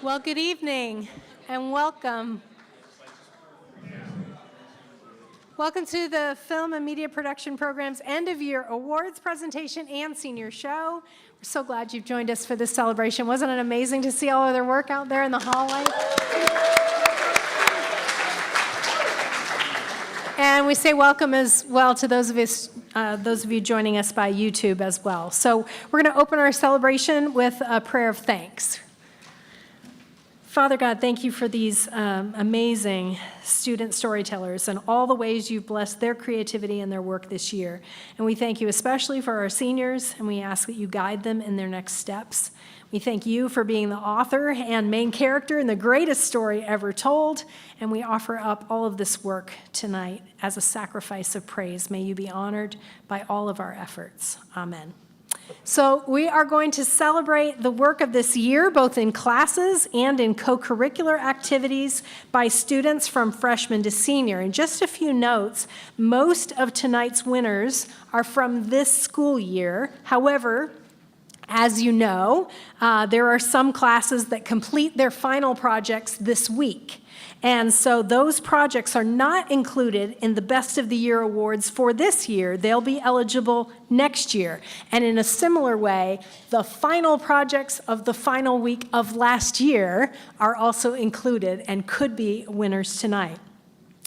Well, good evening and welcome. Welcome to the Film and Media Production Program's end-of-year awards presentation and senior show. We're so glad you've joined us for this celebration. Wasn't it amazing to see all of their work out there in the hallway? And we say welcome as well to those of you joining us by YouTube as well. So we're going to open our celebration with a prayer of thanks. Father God, thank you for these amazing student storytellers and all the ways you've blessed their creativity and their work this year. And we thank you especially for our seniors, and we ask that you guide them in their next steps. We thank you for being the author and main character in the greatest story ever told, and we offer up all of this work tonight as a sacrifice of praise. May you be honored by all of our efforts. Amen. So we are going to celebrate the work of this year, both in classes and in co-curricular activities by students from freshman to senior. And just a few notes, most of tonight's winners are from this school year. However, as you know, there are some classes that complete their final projects this week. And so those projects are not included in the Best of the Year awards for this year. They'll be eligible next year. And in a similar way, the final projects of the final week of last year are also included and could be winners tonight.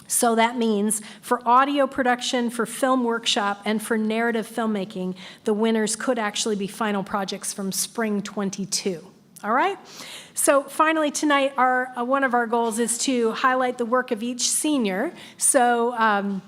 So that means for audio production, for film workshop, and for narrative filmmaking, the winners could actually be final projects from spring 22. All right? So finally tonight, one of our goals is to highlight the work of each senior. So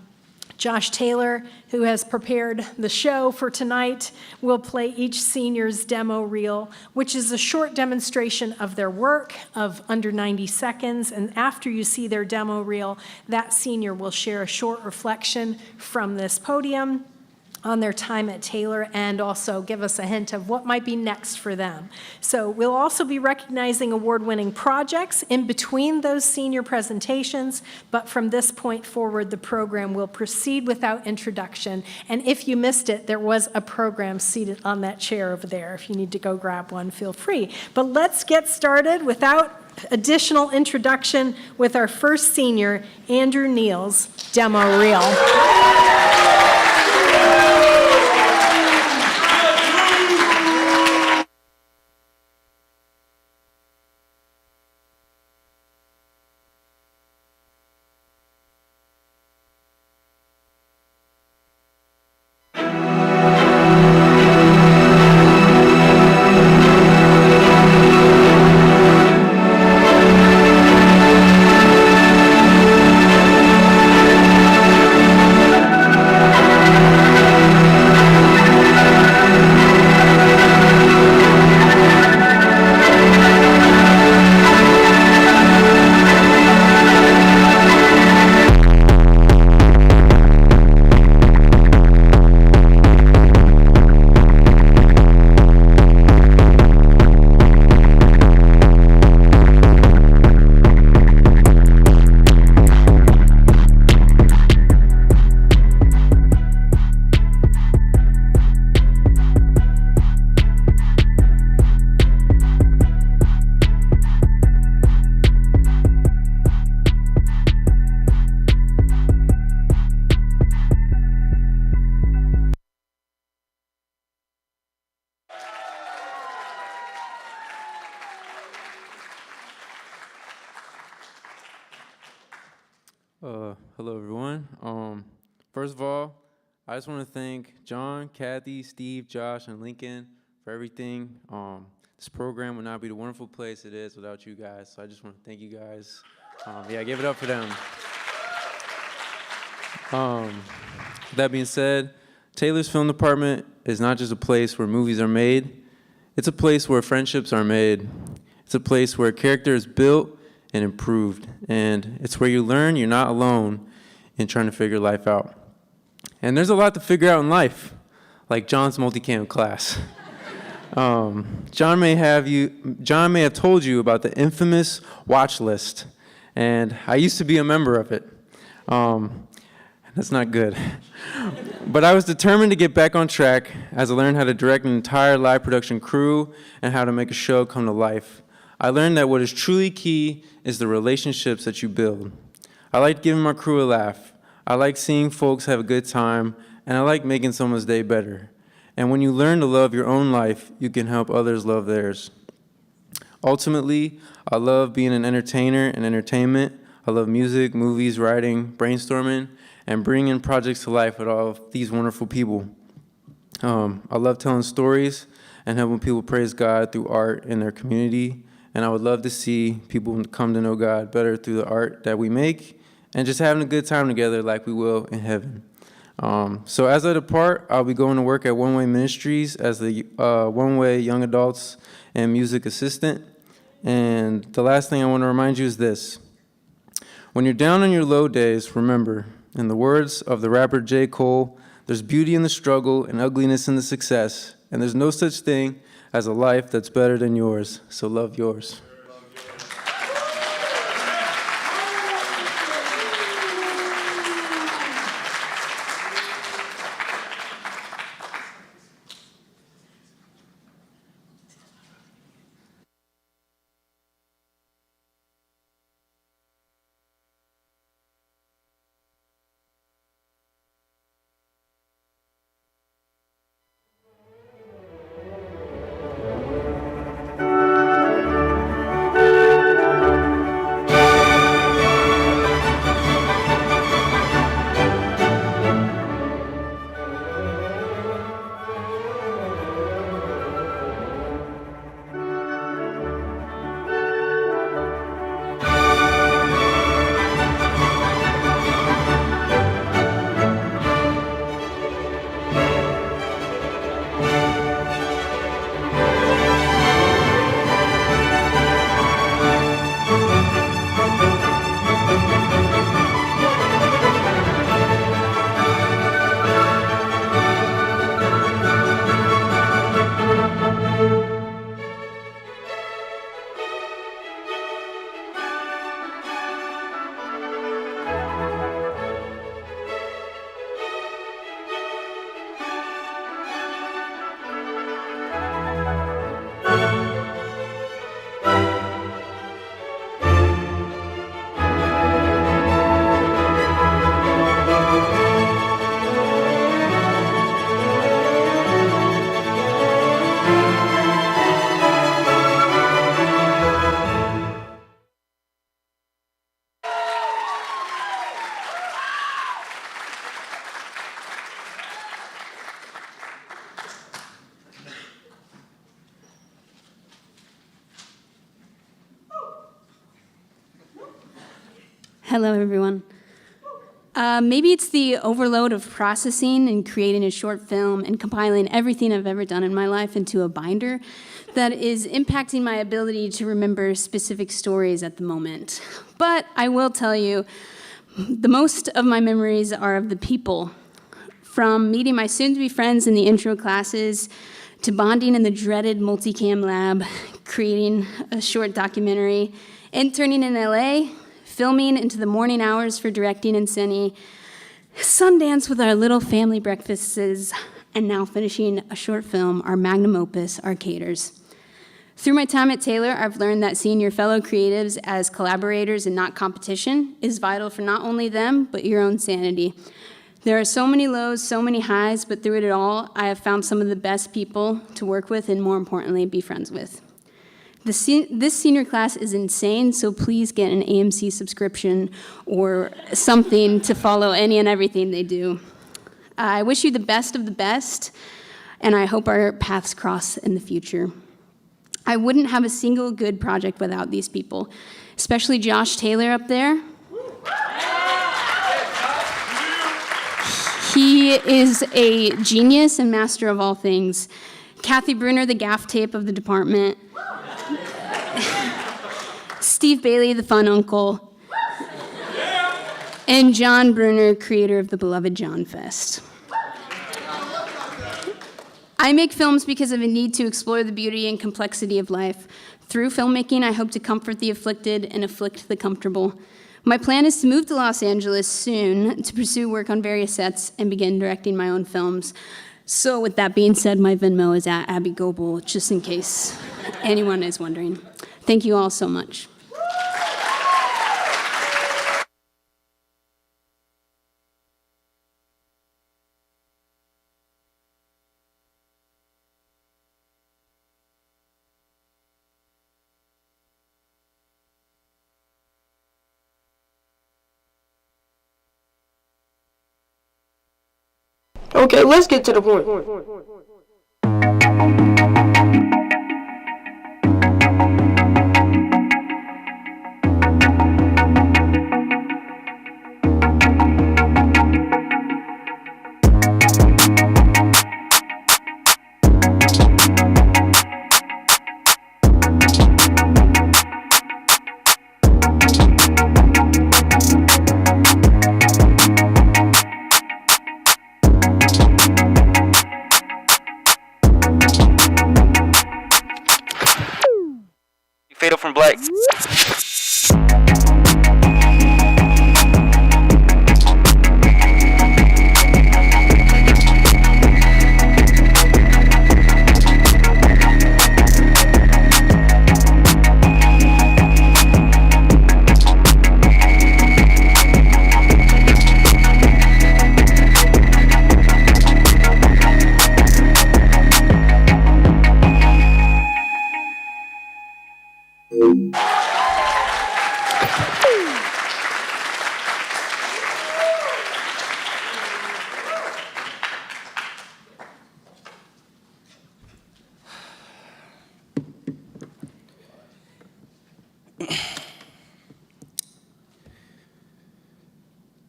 Josh Taylor, who has prepared the show for tonight, will play each senior's demo reel, which is a short demonstration of their work of under 90 seconds. And after you see their demo reel, that senior will share a short reflection from this podium on their time at Taylor and also give us a hint of what might be next for them. So we'll also be recognizing award-winning projects in between those senior presentations, but from this point forward, the program will proceed without introduction. And if you missed it, there was a program seated on that chair over there. If you need to go grab one, feel free. But let's get started without additional introduction with our first senior, Andrew Neal's demo reel. Hello, everyone. First of all, I just want to thank John, Kathy, Steve, Josh, and Lincoln for everything. This program would not be the wonderful place it is without you guys, so I just want to thank you guys. Give it up for them. That being said, Taylor's Film Department is not just a place where movies are made. It's a place where friendships are made. It's a place where character is built and improved. And it's where you learn you're not alone in trying to figure life out. And there's a lot to figure out in life, like John's multicam class. John may have told you about the infamous watch list, and I used to be a member of it. That's not good. But I was determined to get back on track as I learned how to direct an entire live production crew and how to make a show come to life. I learned that what is truly key is the relationships that you build. I like giving my crew a laugh. I like seeing folks have a good time, and I like making someone's day better. And when you learn to love your own life, you can help others love theirs. Ultimately, I love being an entertainer and entertainment. I love music, movies, writing, brainstorming, and bringing projects to life with all of these wonderful people. I love telling stories and helping people praise God through art in their community. And I would love to see people come to know God better through the art that we make and just having a good time together like we will in heaven. So as I depart, I'll be going to work at One Way Ministries as the One Way Young Adults and Music Assistant. And the last thing I want to remind you is this. When you're down on your low days, remember, in the words of the rapper J. Cole, there's beauty in the struggle and ugliness in the success, and there's no such thing as a life that's better than yours, so love yours. Hello, everyone. Maybe it's the overload of processing and creating a short film and compiling everything I've ever done in my life into a binder that is impacting my ability to remember specific stories at the moment. But I will tell you, the most of my memories are of the people. From meeting my soon-to-be friends in the intro classes, to bonding in the dreaded multicam lab, creating a short documentary, interning in LA, filming into the morning hours for directing in Cine, Sundance with our little family breakfasts, and now finishing a short film, our magnum opus, Arcaders. Through my time at Taylor, I've learned that seeing your fellow creatives as collaborators and not competition is vital for not only them, but your own sanity. There are so many lows, so many highs, but through it all, I have found some of the best people to work with and, more importantly, be friends with. This senior class is insane, so please get an AMC subscription or something to follow any and everything they do. I wish you the best of the best, and I hope our paths cross in the future. I wouldn't have a single good project without these people, especially Josh Taylor up there. He is a genius and master of all things. Kathy Bruner, the gaff tape of the department. Steve Bailey, the fun uncle. And John Bruner, creator of the beloved John Fest. I make films because of a need to explore the beauty and complexity of life. Through filmmaking, I hope to comfort the afflicted and afflict the comfortable. My plan is to move to Los Angeles soon to pursue work on various sets and begin directing my own films. So with that being said, my Venmo is at Abby Goebel, just in case anyone is wondering. Thank you all so much. Okay, let's get to the point. Fatal from Black.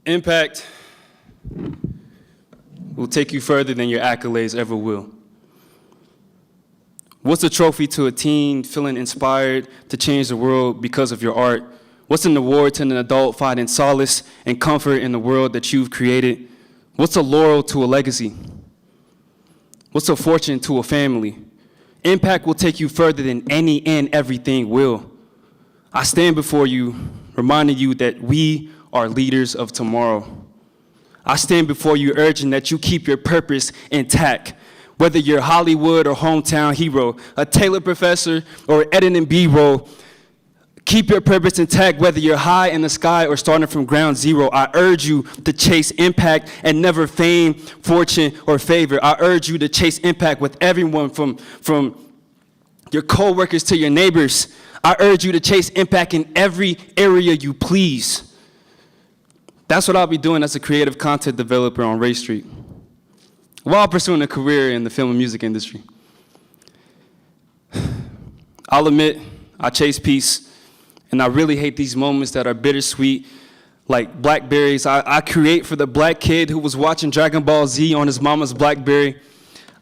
Impact will take you further than your accolades ever will. What's a trophy to a teen feeling inspired to change the world because of your art? What's an award to an adult finding solace and comfort in the world that you've created? What's a laurel to a legacy? What's a fortune to a family? Impact will take you further than any and everything will. I stand before you, reminding you that we are leaders of tomorrow. I stand before you urging that you keep your purpose intact. Whether you're Hollywood or hometown hero, a Taylor professor or editing B-roll, keep your purpose intact whether you're high in the sky or starting from ground zero. I urge you to chase impact and never fame, fortune, or favor. I urge you to chase impact with everyone from your co-workers to your neighbors. I urge you to chase impact in every area you please. That's what I'll be doing as a creative content developer on Ray Street, while pursuing a career in the film and music industry. I'll admit, I chase peace, and I really hate these moments that are bittersweet, like blackberries. I create for the black kid who was watching Dragon Ball Z on his mama's BlackBerry.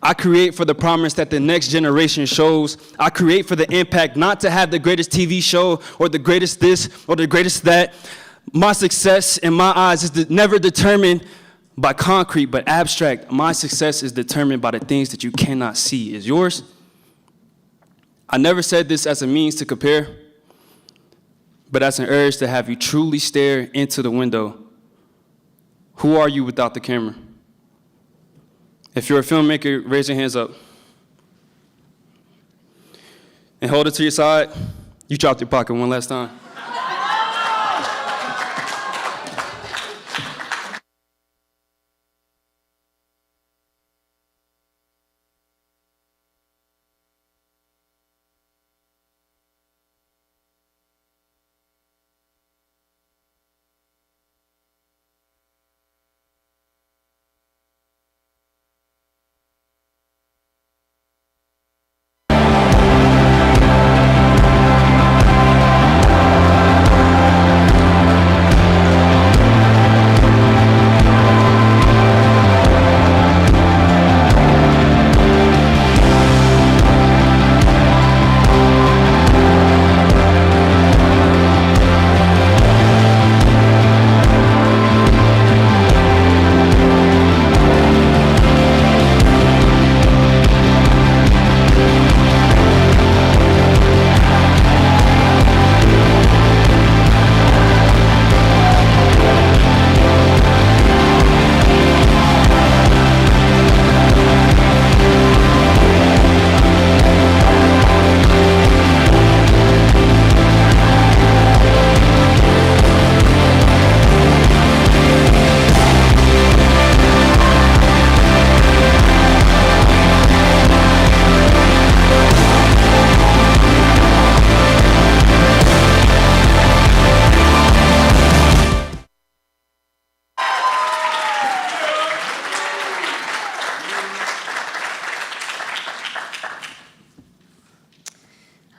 I create for the promise that the next generation shows. I create for the impact not to have the greatest TV show or the greatest this or the greatest that. My success in my eyes is never determined by concrete, but abstract. My success is determined by the things that you cannot see. Is yours? I never said this as a means to compare, but as an urge to have you truly stare into the window. Who are you without the camera? If you're a filmmaker, raise your hands up. And hold it to your side. You dropped your pocket one last time.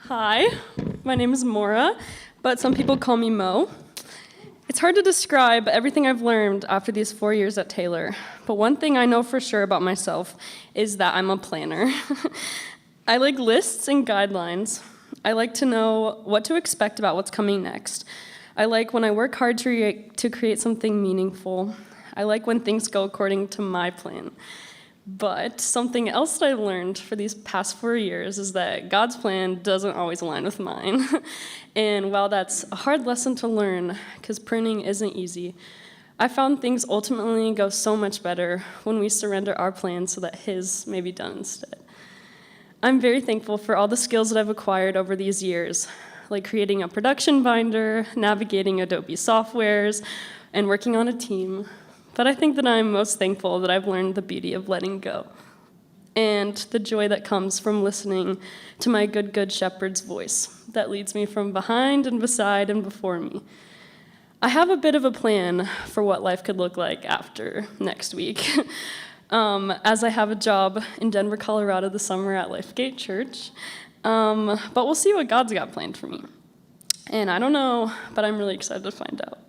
Hi, my name is Mora, but some people call me Mo. It's hard to describe everything I've learned after these 4 years at Taylor, but one thing I know for sure about myself is that I'm a planner. I like lists and guidelines. I like to know what to expect about what's coming next. I like when I work hard to create something meaningful. I like when things go according to my plan. But something else that I've learned for these past 4 years is that God's plan doesn't always align with mine. And while that's a hard lesson to learn, because pruning isn't easy, I found things ultimately go so much better when we surrender our plans so that His may be done instead. I'm very thankful for all the skills that I've acquired over these years, like creating a production binder, navigating Adobe softwares, and working on a team. But I think that I'm most thankful that I've learned the beauty of letting go and the joy that comes from listening to my good shepherd's voice that leads me from behind and beside and before me. I have a bit of a plan for what life could look like after next week, as I have a job in Denver, Colorado this summer at Lifegate Church, but we'll see what God's got planned for me. And I don't know, but I'm really excited to find out.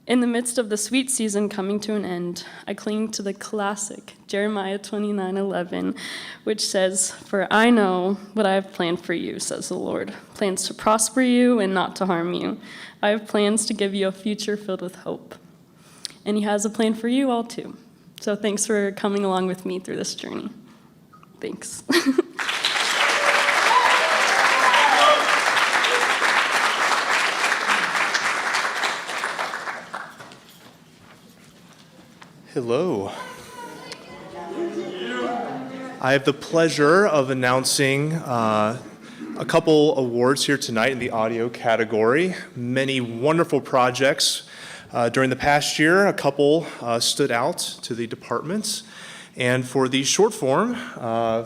In the midst of the sweet season coming to an end, I cling to the classic Jeremiah 29:11, which says, "For I know what I have planned for you, says the Lord, plans to prosper you and not to harm you. I have plans to give you a future filled with hope." And He has a plan for you all too. So thanks for coming along with me through this journey. Thanks. Hello. I have the pleasure of announcing a couple awards here tonight in the audio category. Many wonderful projects during the past year. A couple stood out to the departments. And for the short form,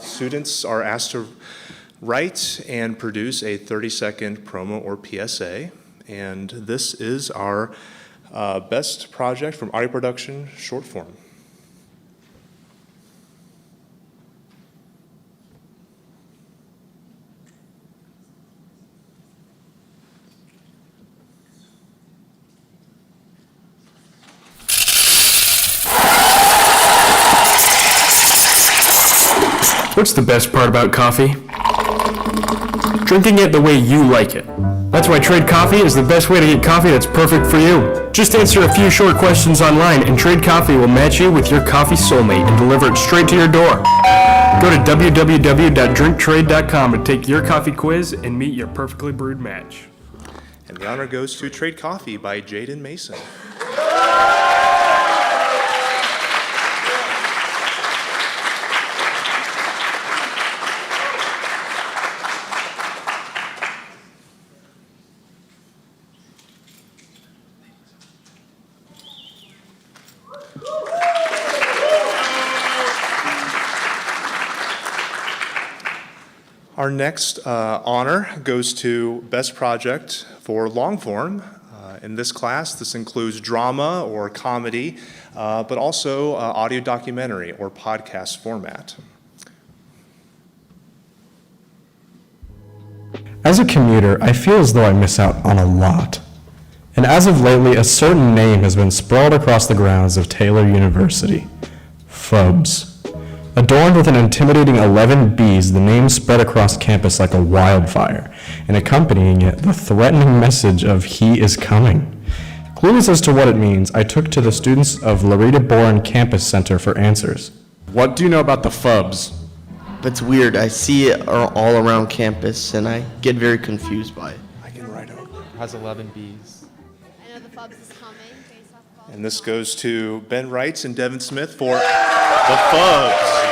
students are asked to write and produce a 30-second promo or PSA. And this is our best project from audio production, short form. What's the best part about coffee? Drinking it the way you like it. That's why Trade Coffee is the best way to get coffee that's perfect for you. Just answer a few short questions online and Trade Coffee will match you with your coffee soulmate and deliver it straight to your door. Go to www.drinktrade.com to take your coffee quiz and meet your perfectly brewed match. And the honor goes to Trade Coffee by Jaden Mason. Our next honor goes to Best Project for Long Form. In this class, this includes drama or comedy, but also audio documentary or podcast format. As a commuter, I feel as though I miss out on a lot. And as of lately, a certain name has been sprawled across the grounds of Taylor University. Phobes. Adorned with an intimidating 11 B's, the name spread across campus like a wildfire, and accompanying it, the threatening message of "He is coming." Clueless as to what it means, I took to the students of Larita Boren Campus Center for answers. What do you know about the Phubs? It's weird. I see it all around campus, and I get very confused by it. I can write over. Has 11 B's. I know the Phubs is coming based off of all. And this goes to Ben Wrights and Devin Smith for the Phubs.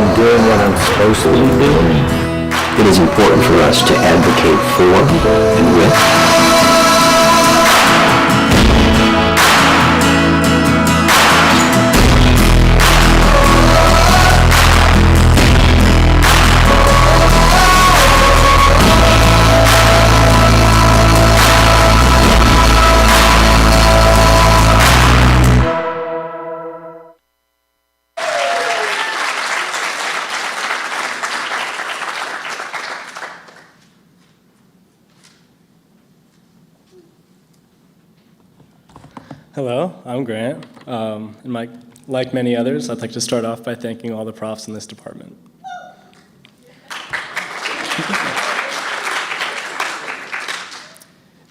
I'm doing what I'm supposed to be doing. It is important for us to advocate for and with. Hello, I'm Grant. Like many others, I'd like to start off by thanking all the profs in this department.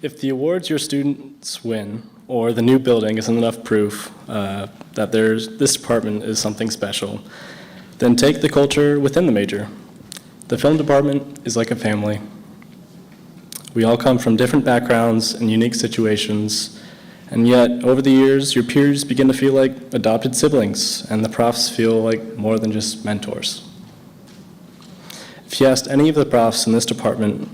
If the awards your students win, or the new building isn't enough proof that this department is something special, then take the culture within the major. The film department is like a family. We all come from different backgrounds and unique situations, and yet, over the years, your peers begin to feel like adopted siblings, and the profs feel like more than just mentors. If you asked any of the profs in this department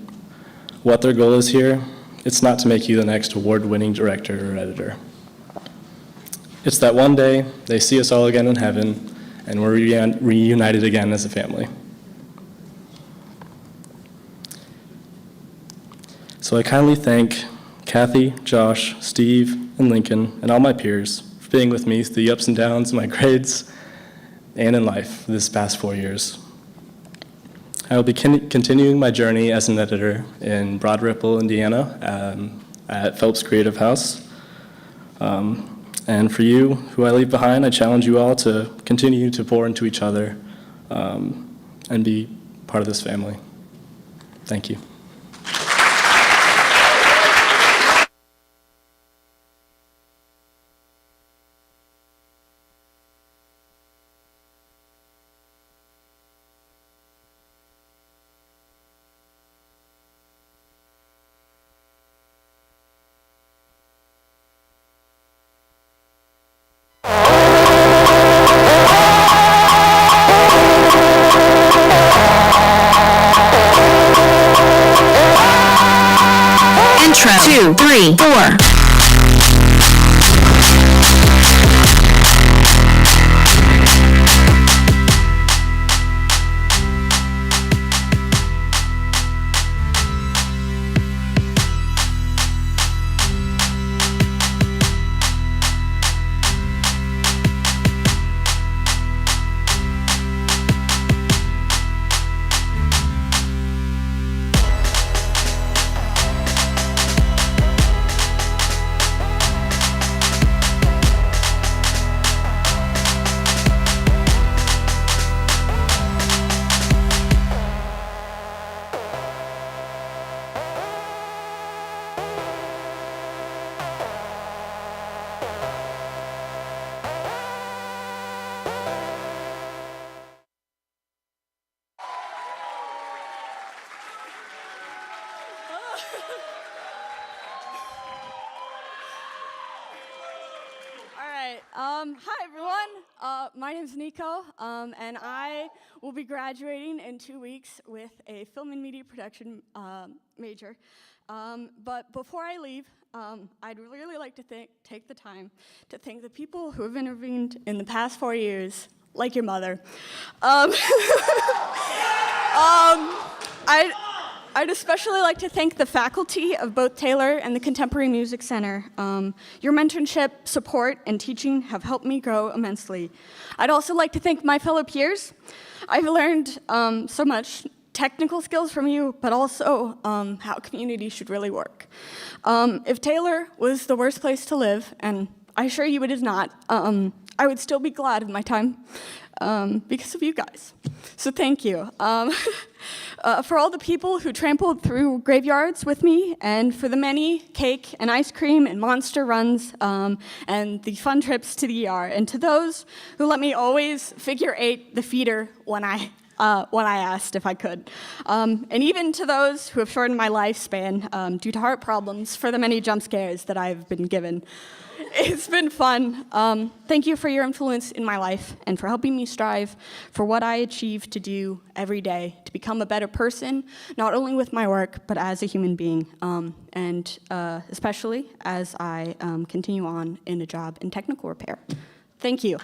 what their goal is here, it's not to make you the next award-winning director or editor. It's that one day they see us all again in heaven, and we're reunited again as a family. So I kindly thank Kathy, Josh, Steve, and Lincoln, and all my peers for being with me through the ups and downs of my grades and in life this past 4 years. I will be continuing my journey as an editor in Broad Ripple, Indiana, at Phelps Creative House. And for you, who I leave behind, I challenge you all to continue to pour into each other and be part of this family. Thank you. Intro 2, 3, 4. Hi everyone, my name is Nico, and I will be graduating in 2 weeks with a film and media production major. But before I leave, I'd really like to take the time to thank the people who have intervened in the past 4 years, like your mother. I'd especially like to thank the faculty of both Taylor and the Contemporary Music Center. Your mentorship, support, and teaching have helped me grow immensely. I'd also like to thank my fellow peers. I've learned so much technical skills from you, but also how community should really work. If Taylor was the worst place to live, and I assure you it is not, I would still be glad of my time because of you guys. So thank you. For all the people who trampled through graveyards with me, and for the many cake and ice cream and monster runs and the fun trips to the ER, and to those who let me always figure 8 the feeder when I what I asked if I could. And even to those who have shortened my lifespan due to heart problems for the many jump scares that I've been given. It's been fun. Thank you for your influence in my life and for helping me strive for what I achieve to do every day to become a better person, not only with my work, but as a human being, and especially as I continue on in a job in technical repair. Thank you.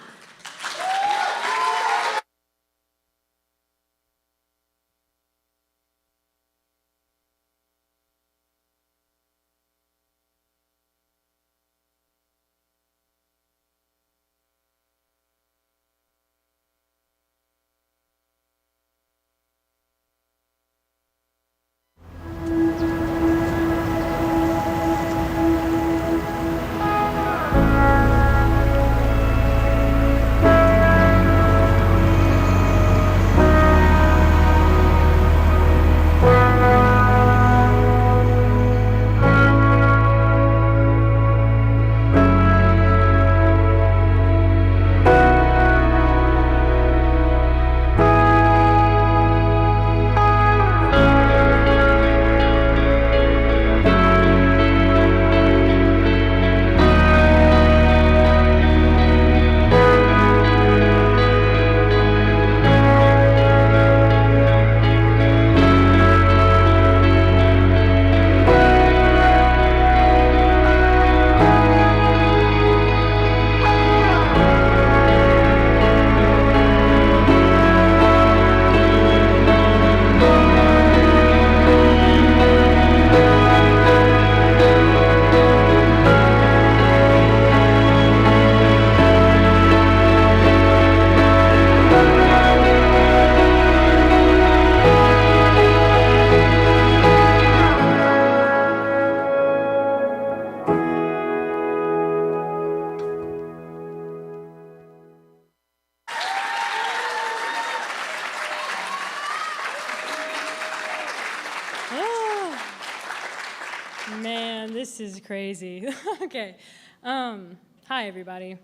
Man, this is crazy. Okay. Hi, everybody.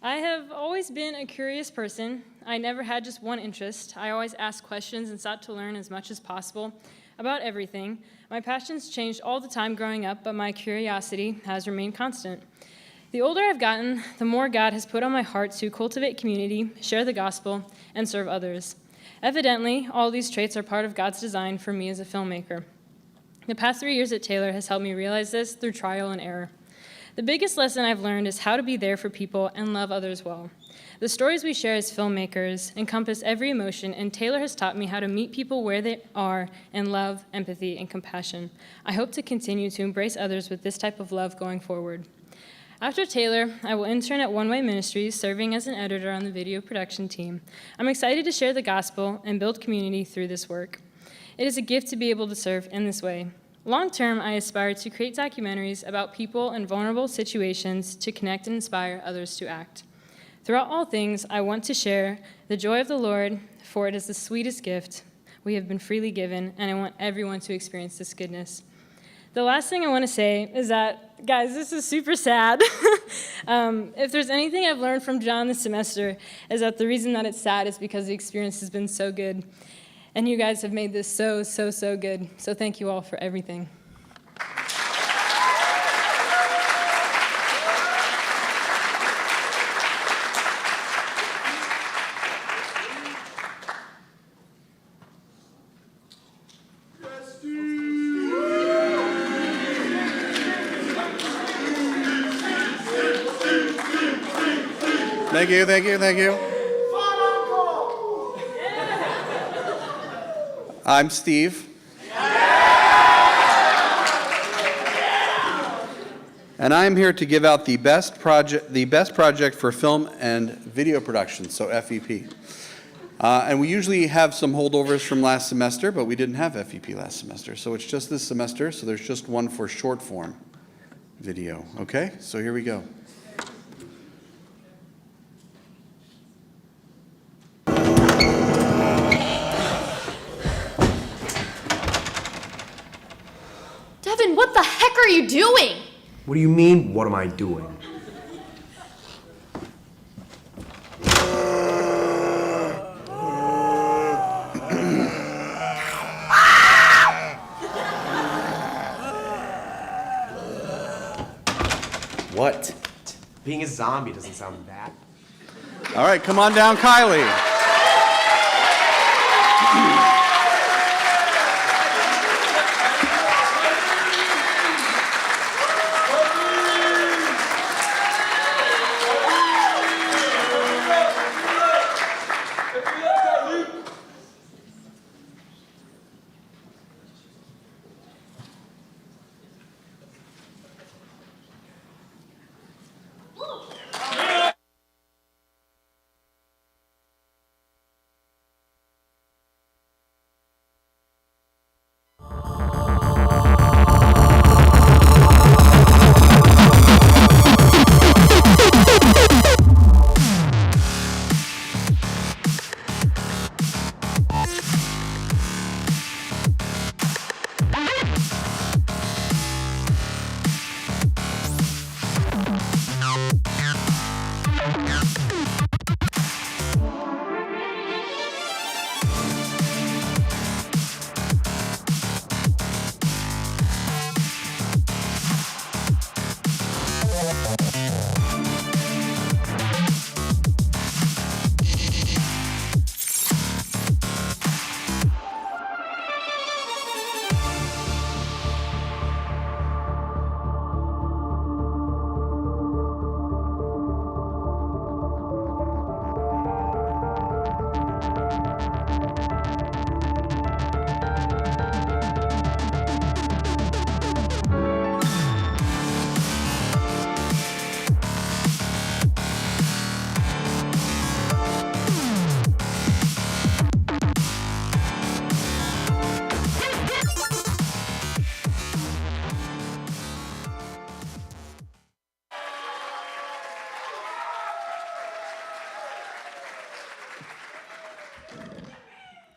I have always been a curious person. I never had just one interest. I always asked questions and sought to learn as much as possible about everything. My passions changed all the time growing up, but my curiosity has remained constant. The older I've gotten, the more God has put on my heart to cultivate community, share the gospel, and serve others. Evidently, all these traits are part of God's design for me as a filmmaker. The past 3 years at Taylor has helped me realize this through trial and error. The biggest lesson I've learned is how to be there for people and love others well. The stories we share as filmmakers encompass every emotion, and Taylor has taught me how to meet people where they are in love, empathy, and compassion. I hope to continue to embrace others with this type of love going forward. After Taylor, I will intern at One Way Ministries, serving as an editor on the video production team. I'm excited to share the gospel and build community through this work. It is a gift to be able to serve in this way. Long-term, I aspire to create documentaries about people in vulnerable situations to connect and inspire others to act. Throughout all things, I want to share the joy of the Lord, for it is the sweetest gift we have been freely given, and I want everyone to experience this goodness. The last thing I want to say is that, guys, this is super sad. If there's anything I've learned from John this semester, is that the reason that it's sad is because the experience has been so good. And you guys have made this so, so, so good. So thank you all for everything. Thank you, thank you, thank you. I'm Steve. And I'm here to give out the best project for film and video production, so FEP. And we usually have some holdovers from last semester, but we didn't have FEP last semester. So it's just this semester, so there's just one for short form video. Okay, so here we go. Devin, what the heck are you doing? What do you mean, what am I doing? What? Being a zombie doesn't sound bad. All right, come on down, Kylie.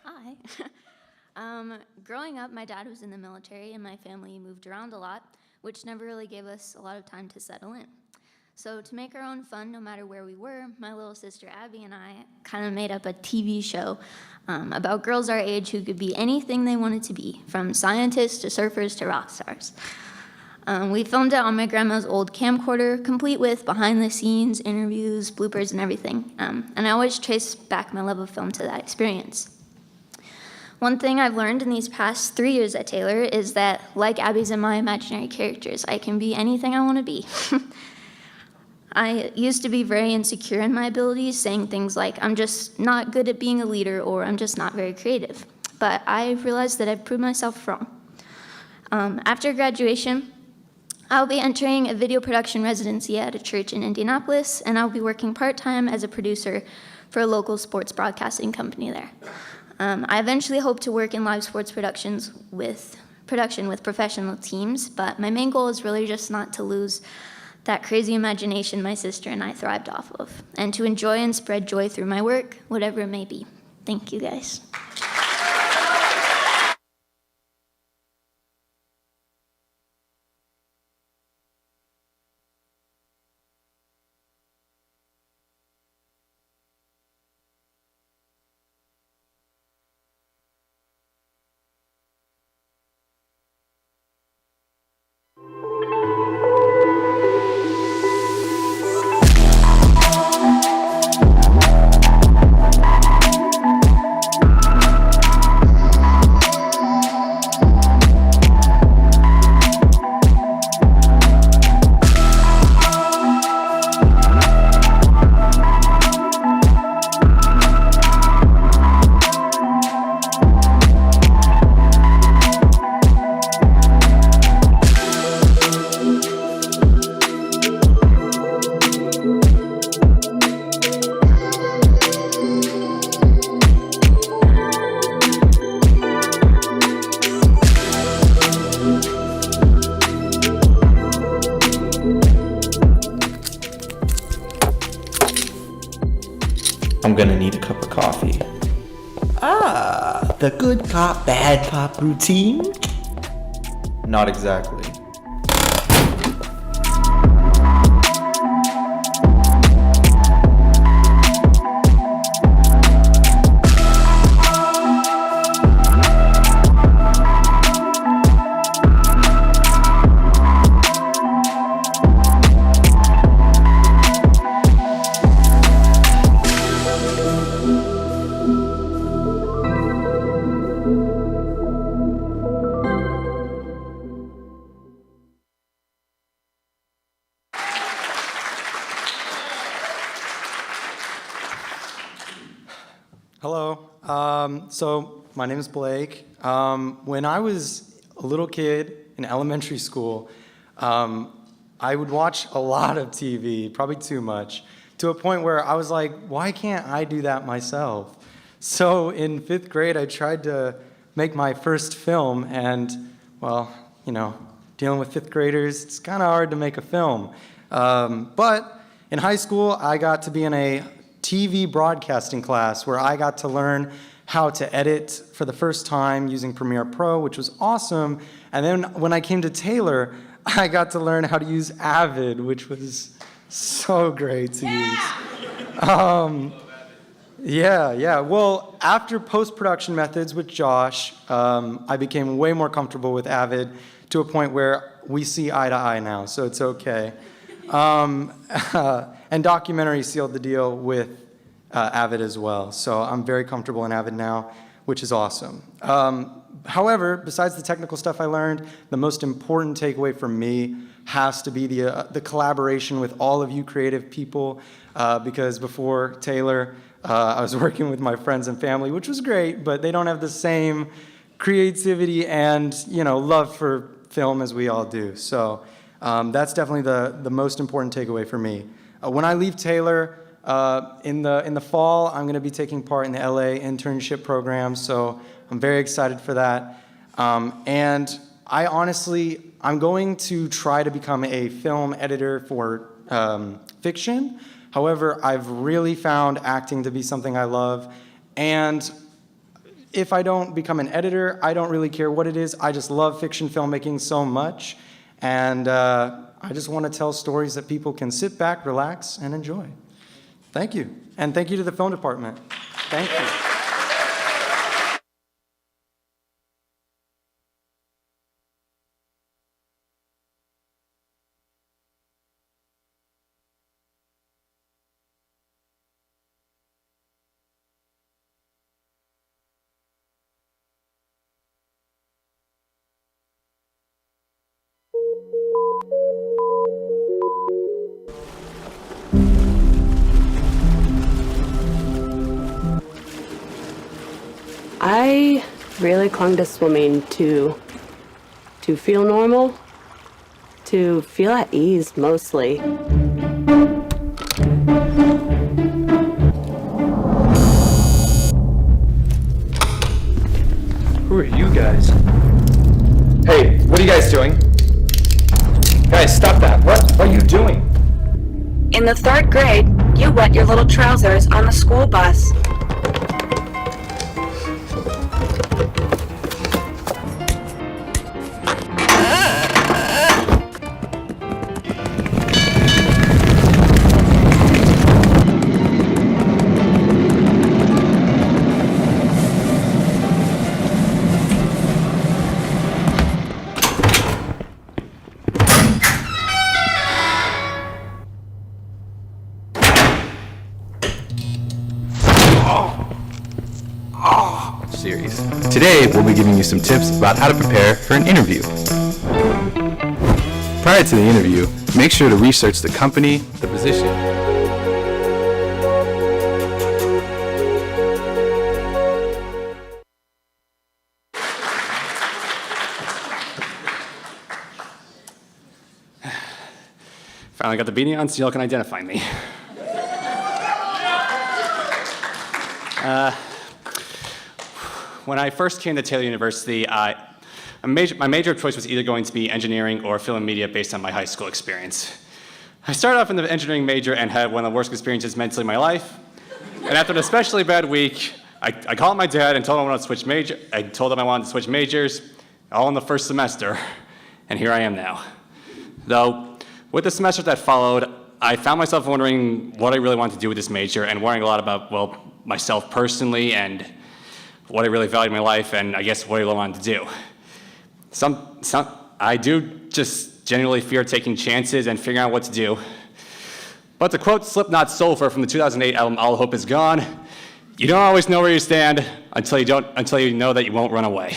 Hi. Growing up, my dad was in the military and my family moved around a lot, which never really gave us a lot of time to settle in. So to make our own fun, no matter where we were, my little sister Abby and I kind of made up a TV show about girls our age who could be anything they wanted to be, from scientists to surfers to rock stars. We filmed it on my grandma's old camcorder, complete with behind-the-scenes interviews, bloopers, and everything. And I always trace back my love of film to that experience. One thing I've learned in these past 3 years at Taylor is that, like Abby's and my imaginary characters, I can be anything I want to be. I used to be very insecure in my abilities, saying things like, I'm just not good at being a leader, or I'm just not very creative. But I realized that I've proved myself wrong. After graduation, I'll be entering a video production residency at a church in Indianapolis, and I'll be working part-time as a producer for a local sports broadcasting company there. I eventually hope to work in live sports production with professional teams, but my main goal is really just not to lose that crazy imagination my sister and I thrived off of, and to enjoy and spread joy through my work, whatever it may be. Thank you, guys. I'm gonna need a cup of coffee. Ah, the good cop, bad cop routine? Not exactly. So my name is Blake. When I was a little kid in elementary school, I would watch a lot of TV, probably too much, to a point where I was like, why can't I do that myself? So in 5th grade, I tried to make my first film, and, well, you know, dealing with 5th graders, it's kind of hard to make a film. But in high school, I got to be in a TV broadcasting class where I got to learn how to edit for the first time using Premiere Pro, which was awesome. And then when I came to Taylor, I got to learn how to use Avid, which was so great to use. Yeah. Well, after post-production methods with Josh, I became way more comfortable with Avid to a point where we see eye to eye now, so it's okay. And documentary sealed the deal with Avid as well, so I'm very comfortable in Avid now, which is awesome. However, besides the technical stuff I learned, the most important takeaway for me has to be the collaboration with all of you creative people, because before Taylor, I was working with my friends and family, which was great, but they don't have the same creativity and, you know, love for film as we all do. So that's definitely the most important takeaway for me. When I leave Taylor in the fall, I'm going to be taking part in the LA internship program, so I'm very excited for that. And I'm going to try to become a film editor for fiction. However, I've really found acting to be something I love, and if I don't become an editor, I don't really care what it is. I just love fiction filmmaking so much, and I just want to tell stories that people can sit back, relax, and enjoy. Thank you, and thank you to the film department. Thank you. I really clung to swimming to feel normal, to feel at ease mostly. Who are you guys? Hey, what are you guys doing? Guys, stop that. What are you doing? In the 3rd grade, you wet your little trousers on the school bus. Series. Today, we'll be giving you some tips about how to prepare for an interview. Prior to the interview, make sure to research the company, the position. Finally got the beanie on so y'all can identify me. When I first came to Taylor University, my major of choice was either going to be engineering or film and media based on my high school experience. I started off in the engineering major and had one of the worst experiences mentally in my life. And after an especially bad week, I called my dad and told him I wanted to switch major. I told him I wanted to switch majors, all in the first semester, and here I am now. Though, with the semester that followed, I found myself wondering what I really wanted to do with this major and worrying a lot about, well, myself personally and what I really valued in my life and I guess what I really wanted to do. I do just genuinely fear taking chances and figuring out what to do. But to quote Slipknot's Sulfur from the 2008 album All Hope Is Gone, you don't always know where you stand until you know that you won't run away.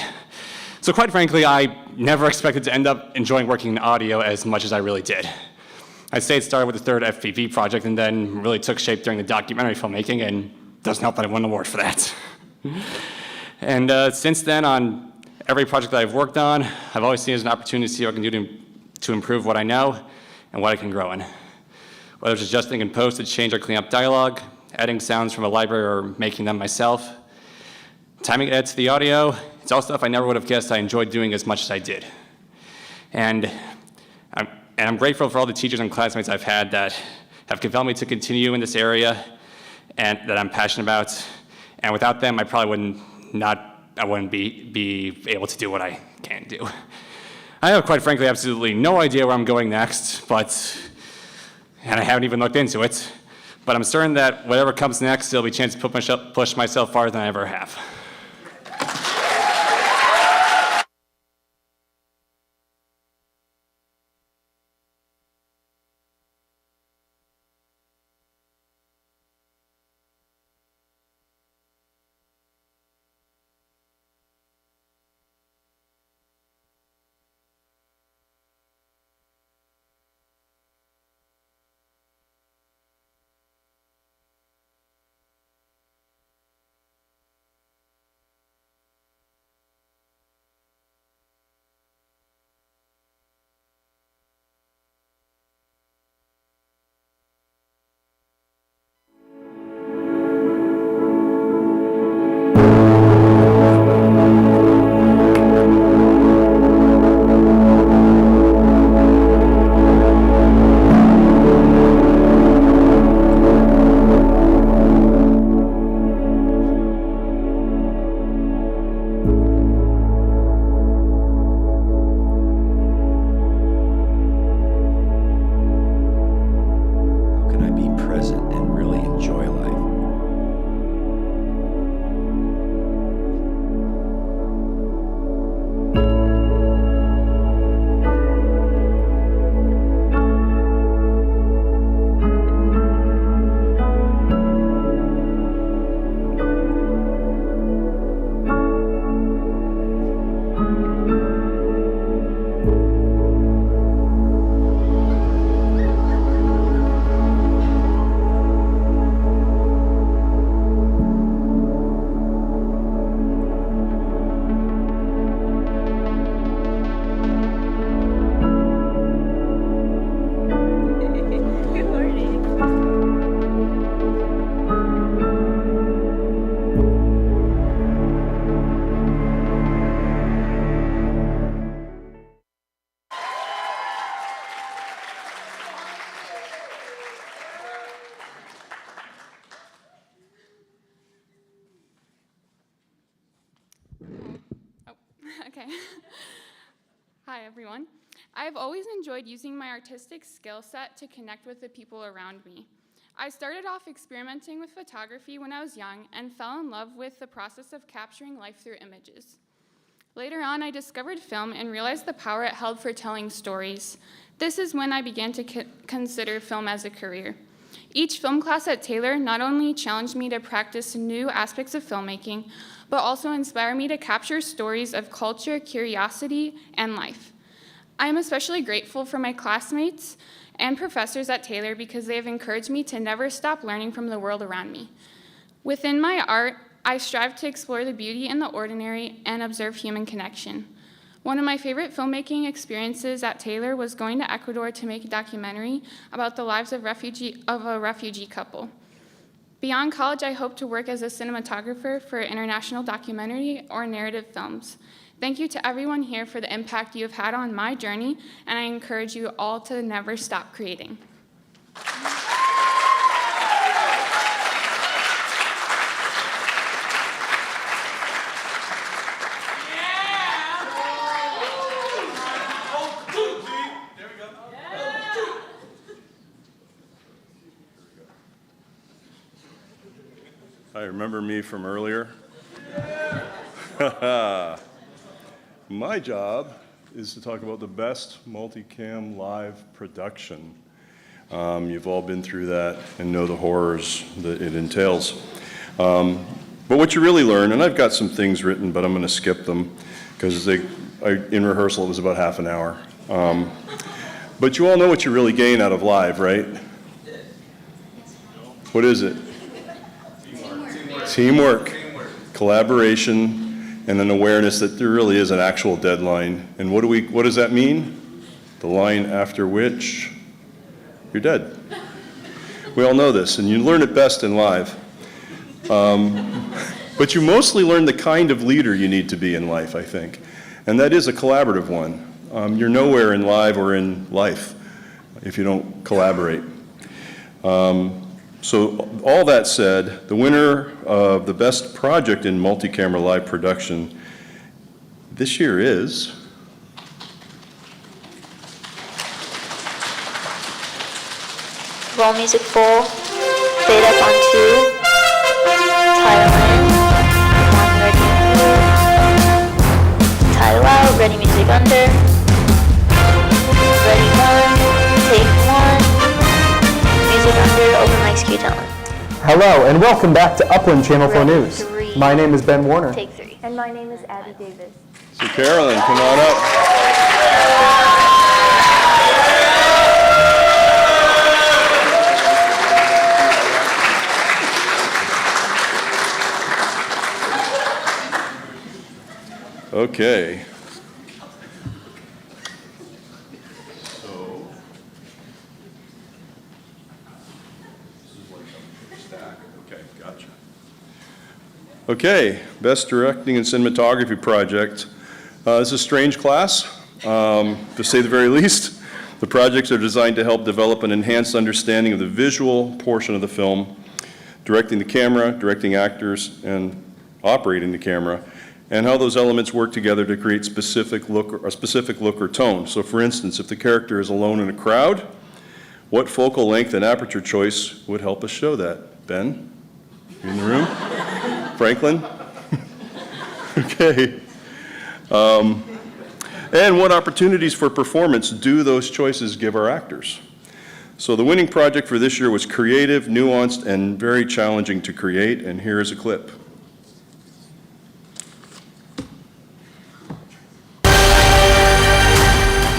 So quite frankly, I never expected to end up enjoying working in audio as much as I really did. I'd say it started with the 3rd FPV project and then really took shape during the documentary filmmaking, and doesn't help that I won an award for that. And since then, on every project that I've worked on, I've always seen it as an opportunity to see what I can do to improve what I know and what I can grow in. Whether it's adjusting in post to change or clean up dialogue, adding sounds from a library or making them myself, timing edits to the audio, it's all stuff I never would have guessed I enjoyed doing as much as I did. And I'm grateful for all the teachers and classmates I've had that have compelled me to continue in this area and that I'm passionate about. And without them, I probably wouldn't be able to do what I can do. I have, quite frankly, absolutely no idea where I'm going next, and I haven't even looked into it. But I'm certain that whatever comes next, there'll be a chance to push myself farther than I ever have. Okay. Hi, everyone. I've always enjoyed using my artistic skill set to connect with the people around me. I started off experimenting with photography when I was young and fell in love with the process of capturing life through images. Later on, I discovered film and realized the power it held for telling stories. This is when I began to consider film as a career. Each film class at Taylor not only challenged me to practice new aspects of filmmaking, but also inspired me to capture stories of culture, curiosity, and life. I am especially grateful for my classmates and professors at Taylor because they have encouraged me to never stop learning from the world around me. Within my art, I strive to explore the beauty in the ordinary and observe human connection. One of my favorite filmmaking experiences at Taylor was going to Ecuador to make a documentary about the lives of a refugee couple. Beyond college, I hope to work as a cinematographer for international documentary or narrative films. Thank you to everyone here for the impact you have had on my journey, and I encourage you all to never stop creating. Hi, remember me from earlier? My job is to talk about the best multicam live production. You've all been through that and know the horrors that it entails. But what you really learn, and I've got some things written, but I'm going to skip them because in rehearsal it was about half an hour. But you all know what you really gain out of live, right? What is it? Teamwork, collaboration, and an awareness that there really is an actual deadline. And what does that mean? The line after which you're dead. We all know this, and you learn it best in live. But you mostly learn the kind of leader you need to be in life, I think. And that is a collaborative one. You're nowhere in live or in life if you don't collaborate. So all that said, the winner of the best project in multi-camera live production this year is Roll music full, fade up on 2, title in, 1 ready, title out, ready music under, ready 1, take 1, music under, open mics cue talent. Hello and welcome back to Upland Channel 4 News. 3, My name is Ben Warner. take 3. And my name is Abby Davis. So Carolyn, come on up. Okay. Okay, best directing and cinematography project. This is a strange class, to say the very least. The projects are designed to help develop an enhanced understanding of the visual portion of the film, directing the camera, directing actors, and operating the camera, and how those elements work together to create a specific look or tone. So for instance, if the character is alone in a crowd, what focal length and aperture choice would help us show that? Ben, you in the room? Franklin? Okay. And what opportunities for performance do those choices give our actors? So the winning project for this year was creative, nuanced, and very challenging to create, and here is a clip.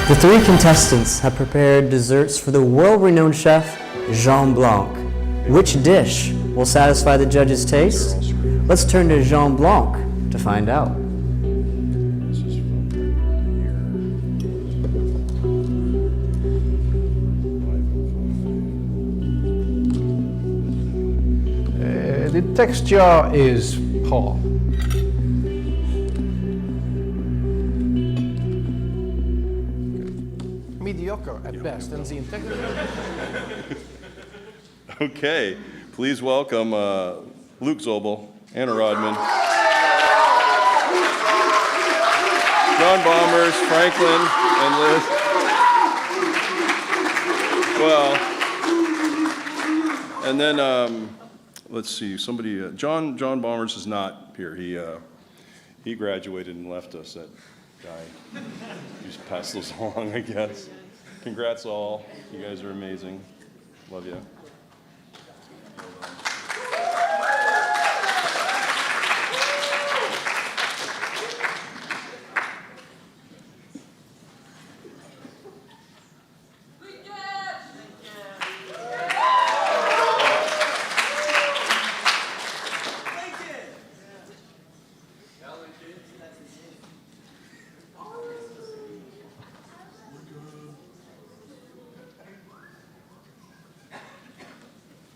The 3 contestants have prepared desserts for the world-renowned chef, Jean Blanc. Which dish will satisfy the judges' taste? Let's turn to Jean Blanc to find out. The texture is poor. Mediocre at best, and the integrity. Okay, please welcome Luke Zobel, Anna Rodman, John Bombers, Franklin, and Liz. Well, and then let's see, somebody, John Bombers is not here. He graduated and left us, that guy. Just pass those along, I guess. Congrats all, you guys are amazing. Love you.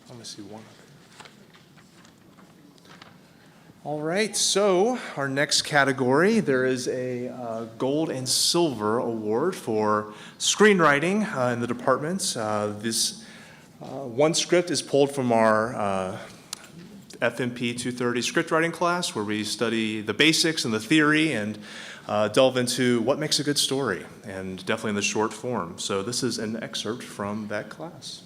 Let me see one. All right, so our next category, there is a gold and silver award for screenwriting in the departments. This one script is pulled from our FMP 230 script writing class, where we study the basics and the theory and delve into what makes a good story, and definitely in the short form. So this is an excerpt from that class.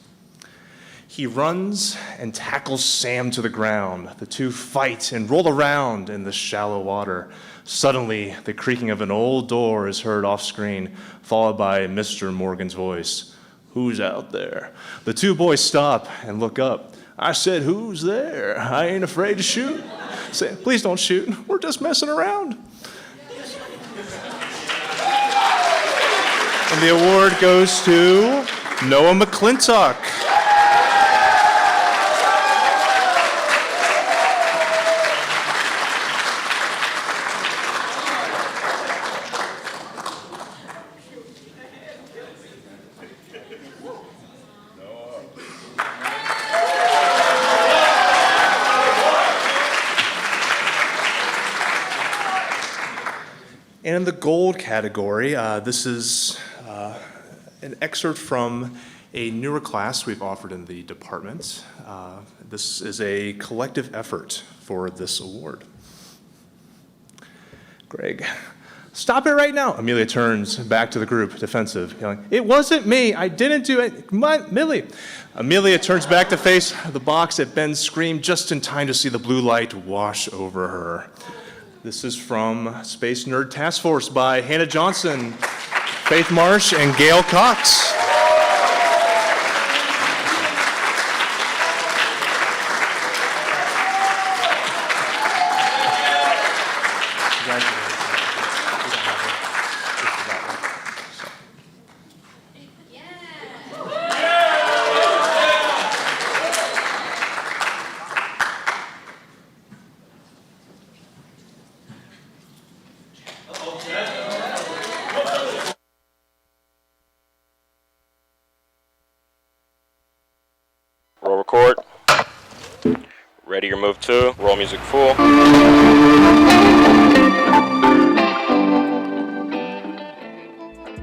He runs and tackles Sam to the ground. The two fight and roll around in the shallow water. Suddenly, the creaking of an old door is heard off screen, followed by Mr. Morgan's voice. "Who's out there?" The two boys stop and look up. "I said, who's there? I ain't afraid to shoot." Say, "Please don't shoot. We're just messing around." And the award goes to Noah McClintock. And in the gold category, this is an excerpt from a newer class we've offered in the department. This is a collective effort for this award. Greg, stop it right now. Amelia turns back to the group, defensive, yelling, "It wasn't me, I didn't do it, Millie." Amelia turns back to face the box at Ben's scream just in time to see the blue light wash over her. This is from Space Nerd Task Force by Hannah Johnson, Faith Marsh, and Gail Cox. Roll record. Ready your move 2. Roll music full.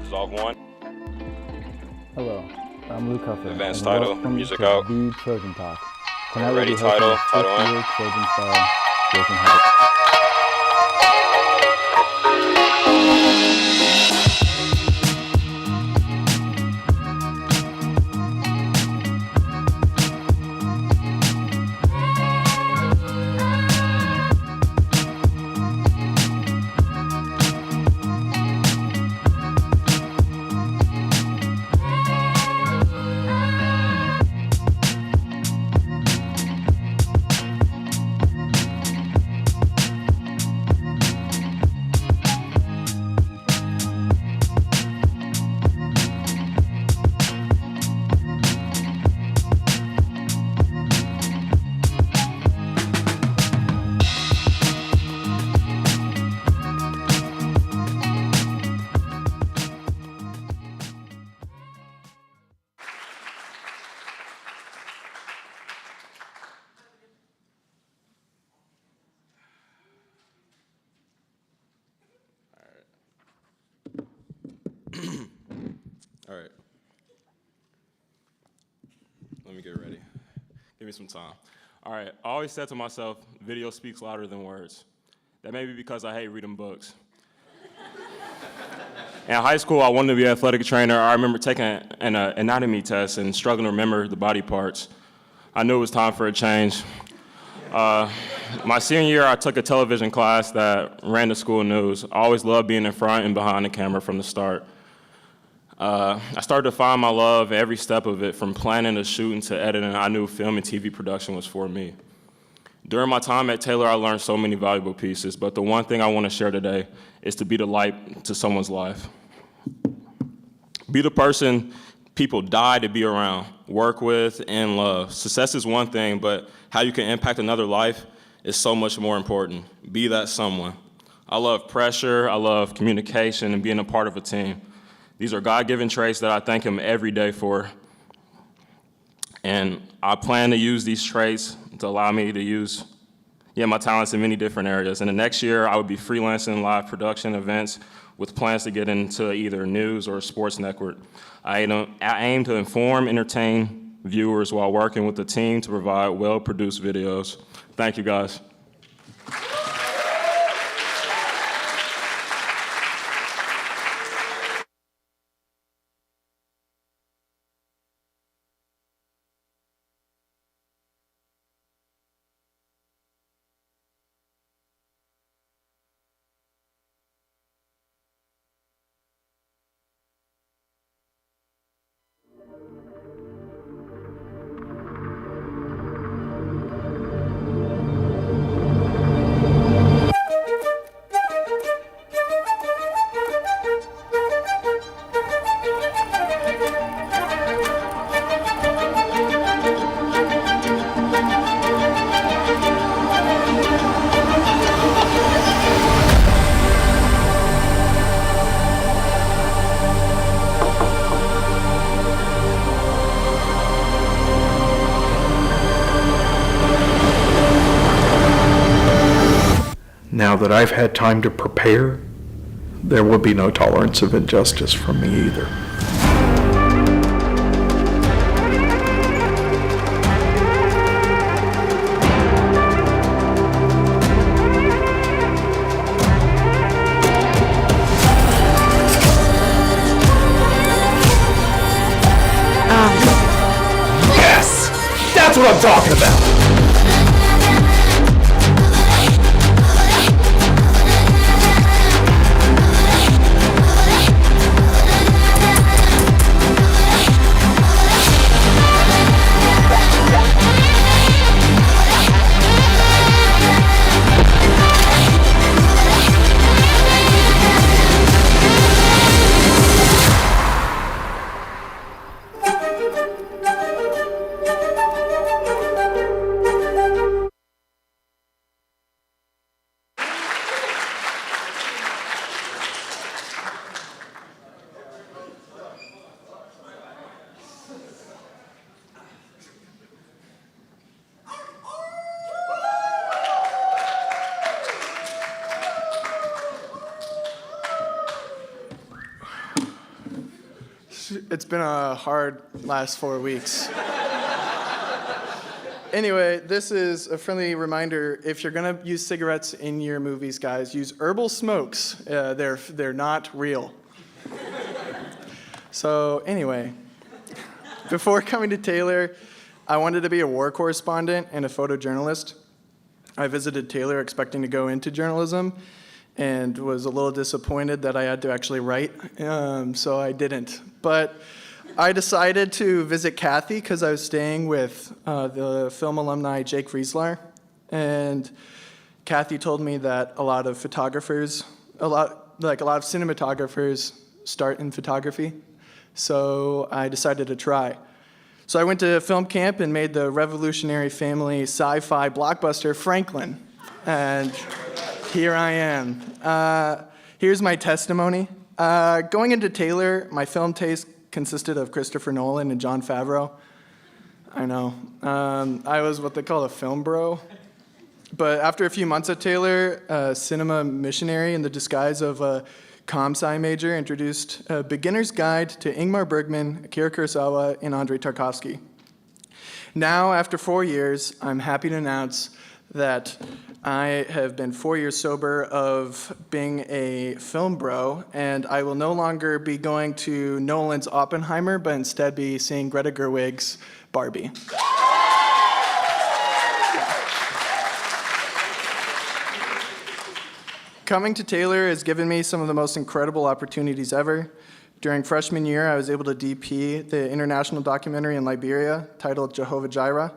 Dissolve 1. Hello, I'm Luke Huffer. Advanced and title, welcome music to out. The Trojan Talk. Tonight Ready, we'll be hosting title in. fifth-year Trojan star Jason Hubbard. All right. Let me get ready. Give me some time. All right. I always said to myself, video speaks louder than words. That may be because I hate reading books. In high school, I wanted to be an athletic trainer. I remember taking an anatomy test and struggling to remember the body parts. I knew it was time for a change. My senior year, I took a television class that ran the school news. I always loved being in front and behind the camera from the start. I started to find my love every step of it, from planning to shooting to editing. I knew film and TV production was for me. During my time at Taylor, I learned so many valuable pieces, but the one thing I want to share today is to be the light to someone's life. Be the person people die to be around, work with, and love. Success is one thing, but how you can impact another life is so much more important. Be that someone. I love pressure, I love communication, and being a part of a team. These are God-given traits that I thank Him every day for. And I plan to use these traits to allow me to use my talents in many different areas. And the next year, I would be freelancing live production events with plans to get into either news or a sports network. I aim to inform, entertain viewers while working with the team to provide well-produced videos. Thank you, guys. Now that I've had time to prepare, there would be no tolerance of injustice from me either. Yes! That's what I'm talking about! It's been a hard last 4 weeks. Anyway, this is a friendly reminder. If you're gonna use cigarettes in your movies, guys, use herbal smokes. They're not real. So anyway, before coming to Taylor, I wanted to be a war correspondent and a photojournalist. I visited Taylor expecting to go into journalism and was a little disappointed that I had to actually write, so I didn't. But I decided to visit Kathy because I was staying with the film alumni Jake Riesler, and Kathy told me that a lot of cinematographers start in photography, so I decided to try. So I went to film camp and made the revolutionary family sci-fi blockbuster Franklin, and here I am. Here's my testimony. Going into Taylor, my film taste consisted of Christopher Nolan and Jon Favreau. I know. I was what they call a film bro. But after a few months at Taylor, a cinema missionary in the disguise of a comp-sci major introduced a beginner's guide to Ingmar Bergman, Akira Kurosawa, and Andrei Tarkovsky. Now, after 4 years, I'm happy to announce that I have been 4 years sober of being a film bro, and I will no longer be going to Nolan's Oppenheimer, but instead be seeing Greta Gerwig's Barbie. Coming to Taylor has given me some of the most incredible opportunities ever. During freshman year, I was able to DP the international documentary in Liberia titled Jehovah Jireh.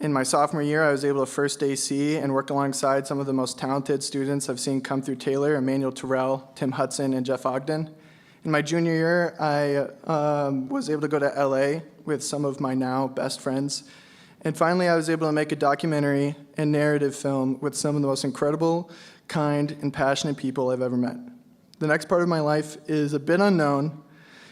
In my sophomore year, I was able to first AC and work alongside some of the most talented students I've seen come through Taylor, Emmanuel Terrell, Tim Hudson, and Jeff Ogden. In my junior year, I was able to go to LA with some of my now best friends. And finally, I was able to make a documentary and narrative film with some of the most incredible, kind, and passionate people I've ever met. The next part of my life is a bit unknown,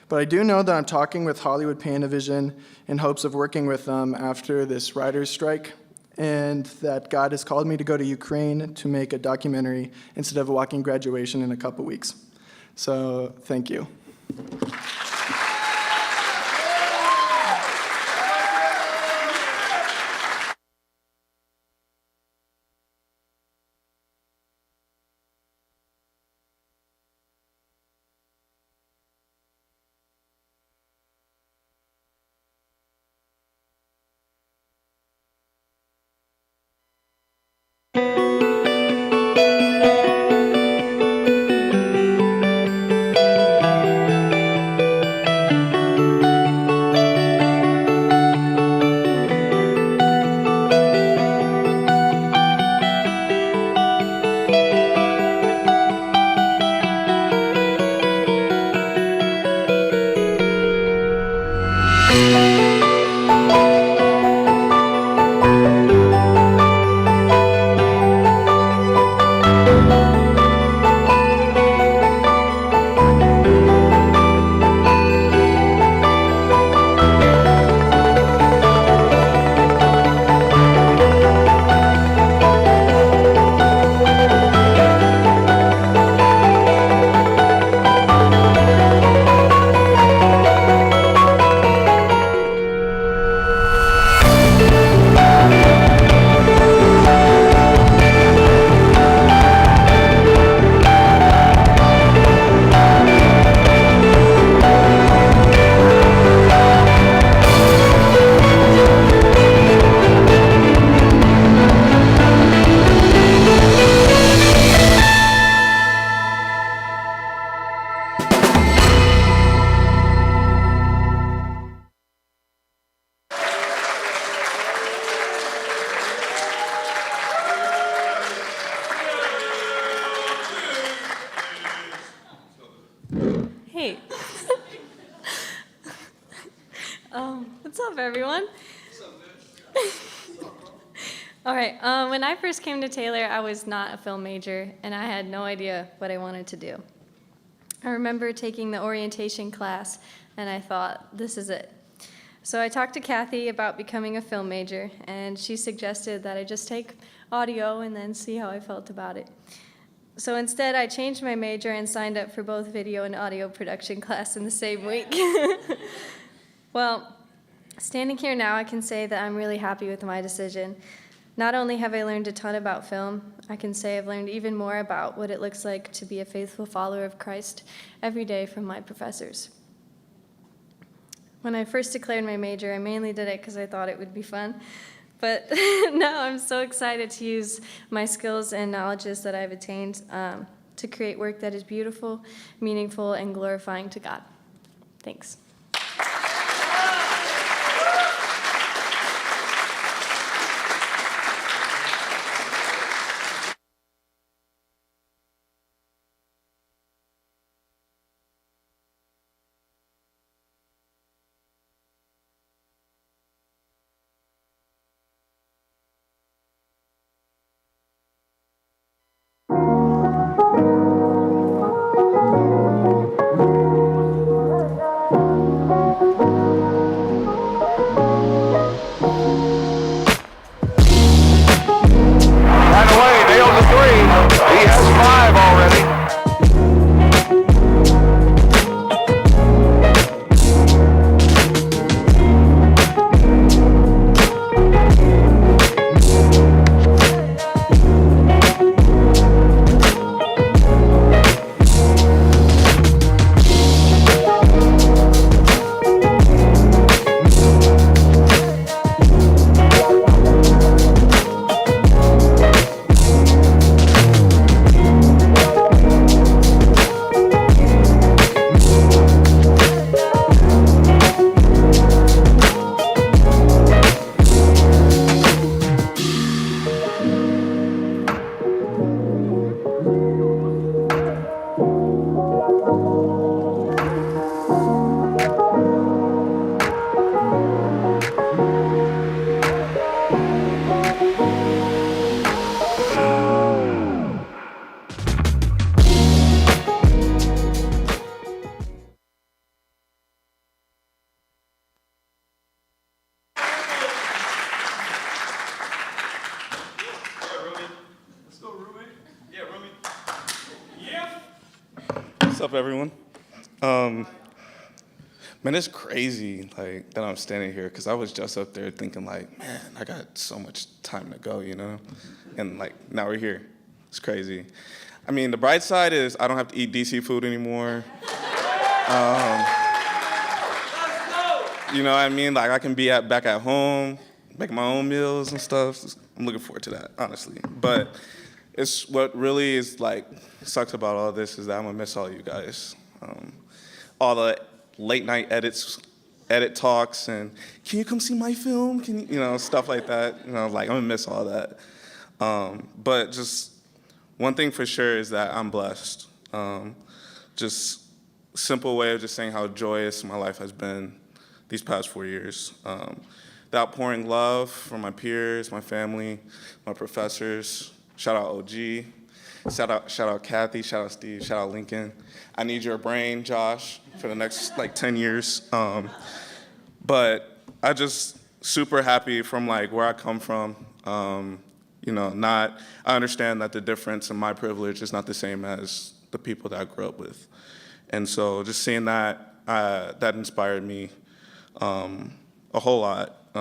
but I do know that I'm talking with Hollywood Panavision in hopes of working with them after this writer's strike, and that God has called me to go to Ukraine to make a documentary instead of a walking graduation in a couple weeks. So, thank you. up, everyone? All right, when I first came to Taylor, I was not a film major, and I had no idea what I wanted to do. I remember taking the orientation class, and I thought, this is it. So I talked to Kathy about becoming a film major, and she suggested that I just take audio and then see how I felt about it. So instead, I changed my major and signed up for both video and audio production class in the same week. Well, standing here now, I can say that I'm really happy with my decision. Not only have I learned a ton about film, I can say I've learned even more about what it looks like to be a faithful follower of Christ every day from my professors. When I first declared my major, I mainly did it because I thought it would be fun. But now I'm so excited to use my skills and knowledges that I've attained to create work that is beautiful, meaningful, and glorifying to God. Thanks. What's up, everyone? Man, it's crazy like that I'm standing here because I was just up there thinking like, man, I got so much time to go, you know? And like now we're here. It's crazy. I mean, the bright side is I don't have to eat DC food anymore. You know what I mean? Like I can be back at home, make my own meals and stuff. I'm looking forward to that, honestly. But it's what really is like sucks about all this is that I'm gonna miss all you guys. All the late night edit talks, and can you come see my film? Can you know, stuff like that. You know, like I'm gonna miss all that. But just one thing for sure is that I'm blessed. Just simple way of just saying how joyous my life has been these past 4 years. The outpouring love from my peers, my family, my professors. Shout out OG. Shout out Kathy. Shout out Steve. Shout out Lincoln. I need your brain, Josh, for the next like 10 years. But I just super happy from like where I come from. You know, I understand that the difference in my privilege is not the same as the people that I grew up with. And so just seeing that, that inspired me a whole lot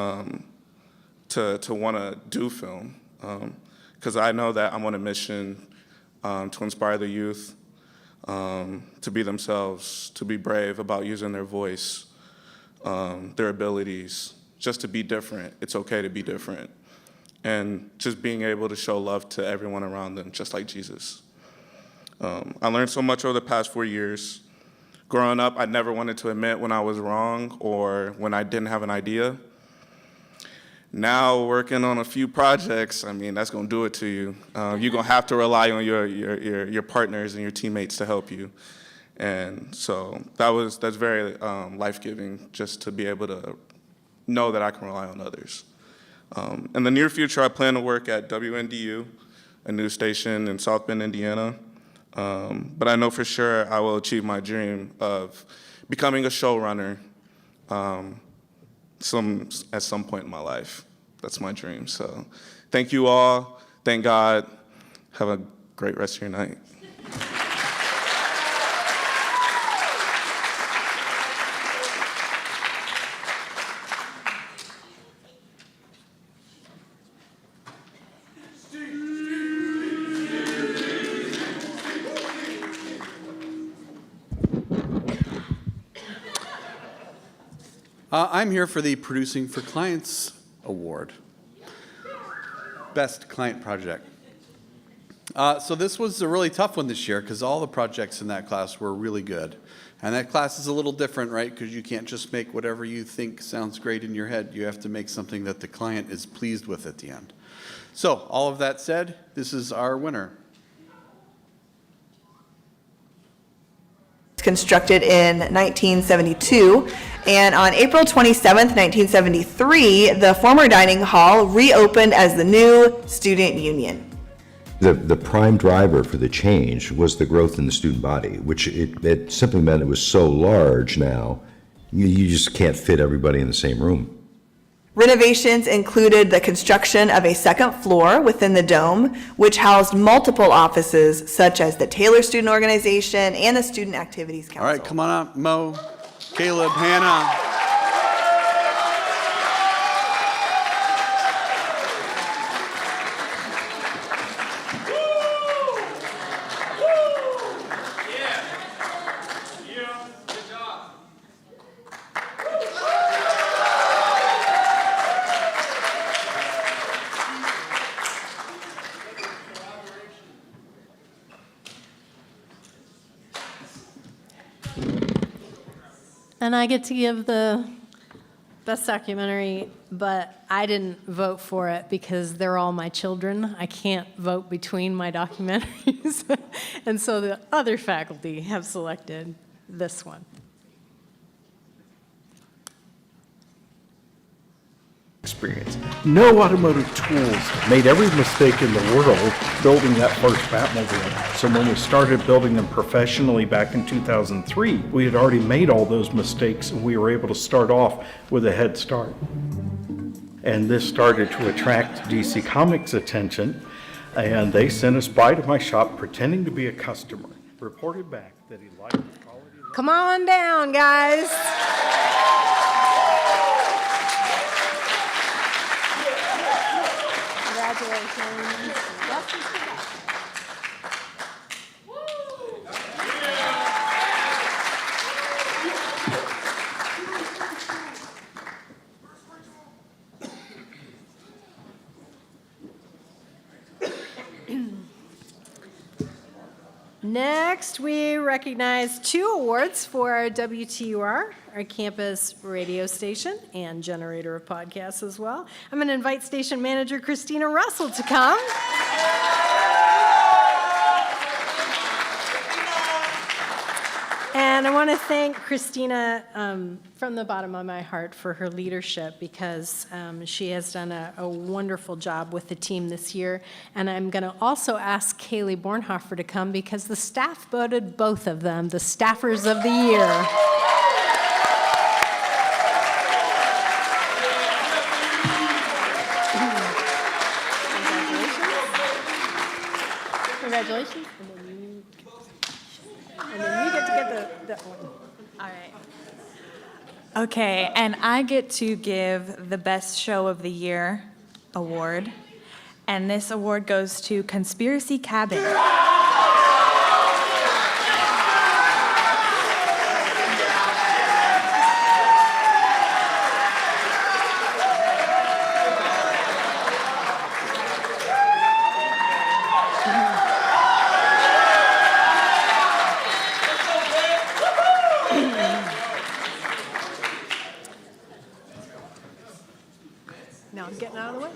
to want to do film. Because I know that I'm on a mission to inspire the youth to be themselves, to be brave about using their voice, their abilities, just to be different. It's okay to be different. And just being able to show love to everyone around them, just like Jesus. I learned so much over the past 4 years. Growing up, I never wanted to admit when I was wrong or when I didn't have an idea. Now, working on a few projects, I mean, that's gonna do it to you. You're gonna have to rely on your partners and your teammates to help you. And so that's very life-giving, just to be able to know that I can rely on others. In the near future, I plan to work at WNDU, a news station in South Bend, Indiana. But I know for sure I will achieve my dream of becoming a showrunner at some point in my life. That's my dream. So thank you all. Thank God. Have a great rest of your night. I'm here for the Producing for Clients Award. Best Client Project. So this was a really tough one this year because all the projects in that class were really good. And that class is a little different, right? Because you can't just make whatever you think sounds great in your head. You have to make something that the client is pleased with at the end. So all of that said, this is our winner. Constructed in 1972, and on April 27th, 1973, the former dining hall reopened as the new Student Union. The prime driver for the change was the growth in the student body, which it simply meant it was so large now, you just can't fit everybody in the same room. Renovations included the construction of a second floor within the dome, which housed multiple offices such as the Taylor Student Organization and the Student Activities Council. All right, come on up, Mo, Caleb, Hannah. And I get to give the best documentary, but I didn't vote for it because they're all my children. I can't vote between my documentaries. And so the other faculty have selected this one. Experience. No automotive tools. Made every mistake in the world building that first Batmobile. So when we started building them professionally back in 2003, we had already made all those mistakes and we were able to start off with a head start. And this started to attract DC Comics' attention, and they sent us by to my shop pretending to be a customer. Reported back that he liked the quality. Come on down, guys. Congratulations. Next, we recognize 2 awards for our WTUR, our campus radio station, and generator of podcasts as well. I'm going to invite station manager Christina Russell to come. And I want to thank Christina from the bottom of my heart for her leadership because she has done a wonderful job with the team this year. And I'm going to also ask Kaylee Bornhofer to come because the staff voted both of them the Staffers of the Year. Congratulations. And then you get to get the one. All right. Okay, and I get to give the Best Show of the Year award. And this award goes to Conspiracy Cabin. Now I'm getting out of the way.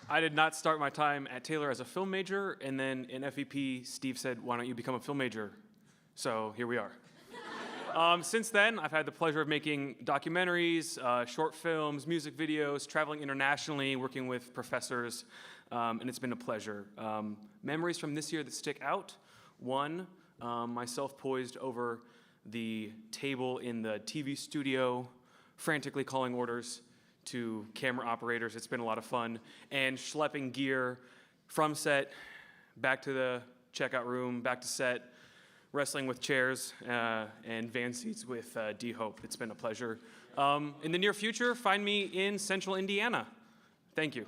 I did not start my time at Taylor as a film major, and then in FEP, Steve said, why don't you become a film major? So here we are. Since then, I've had the pleasure of making documentaries, short films, music videos, traveling internationally, working with professors, and it's been a pleasure. Memories from this year that stick out. One, myself poised over the table in the TV studio, frantically calling orders to camera operators. It's been a lot of fun. And schlepping gear from set, back to the checkout room, back to set, wrestling with chairs and van seats with D-Hope. It's been a pleasure. In the near future, find me in central Indiana. Thank you.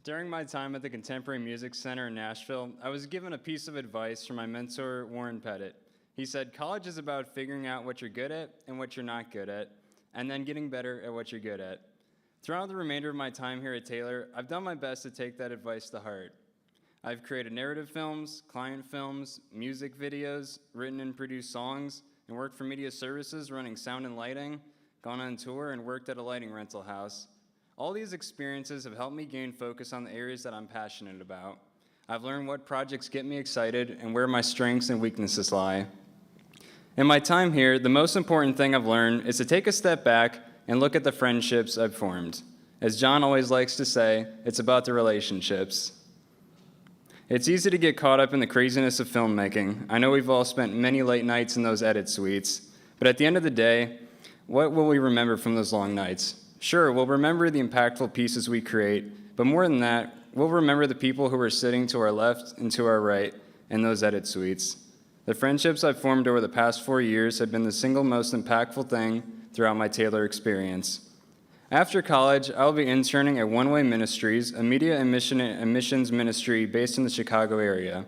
During my time at the Contemporary Music Center in Nashville, I was given a piece of advice from my mentor, Warren Pettit. He said, college is about figuring out what you're good at and what you're not good at, and then getting better at what you're good at. Throughout the remainder of my time here at Taylor, I've done my best to take that advice to heart. I've created narrative films, client films, music videos, written and produced songs, and worked for media services running sound and lighting, gone on tour, and worked at a lighting rental house. All these experiences have helped me gain focus on the areas that I'm passionate about. I've learned what projects get me excited and where my strengths and weaknesses lie. In my time here, the most important thing I've learned is to take a step back and look at the friendships I've formed. As John always likes to say, it's about the relationships. It's easy to get caught up in the craziness of filmmaking. I know we've all spent many late nights in those edit suites, but at the end of the day, what will we remember from those long nights? Sure, we'll remember the impactful pieces we create, but more than that, we'll remember the people who are sitting to our left and to our right in those edit suites. The friendships I've formed over the past 4 years have been the single most impactful thing throughout my Taylor experience. After college, I'll be interning at One Way Ministries, a media and missions ministry based in the Chicago area.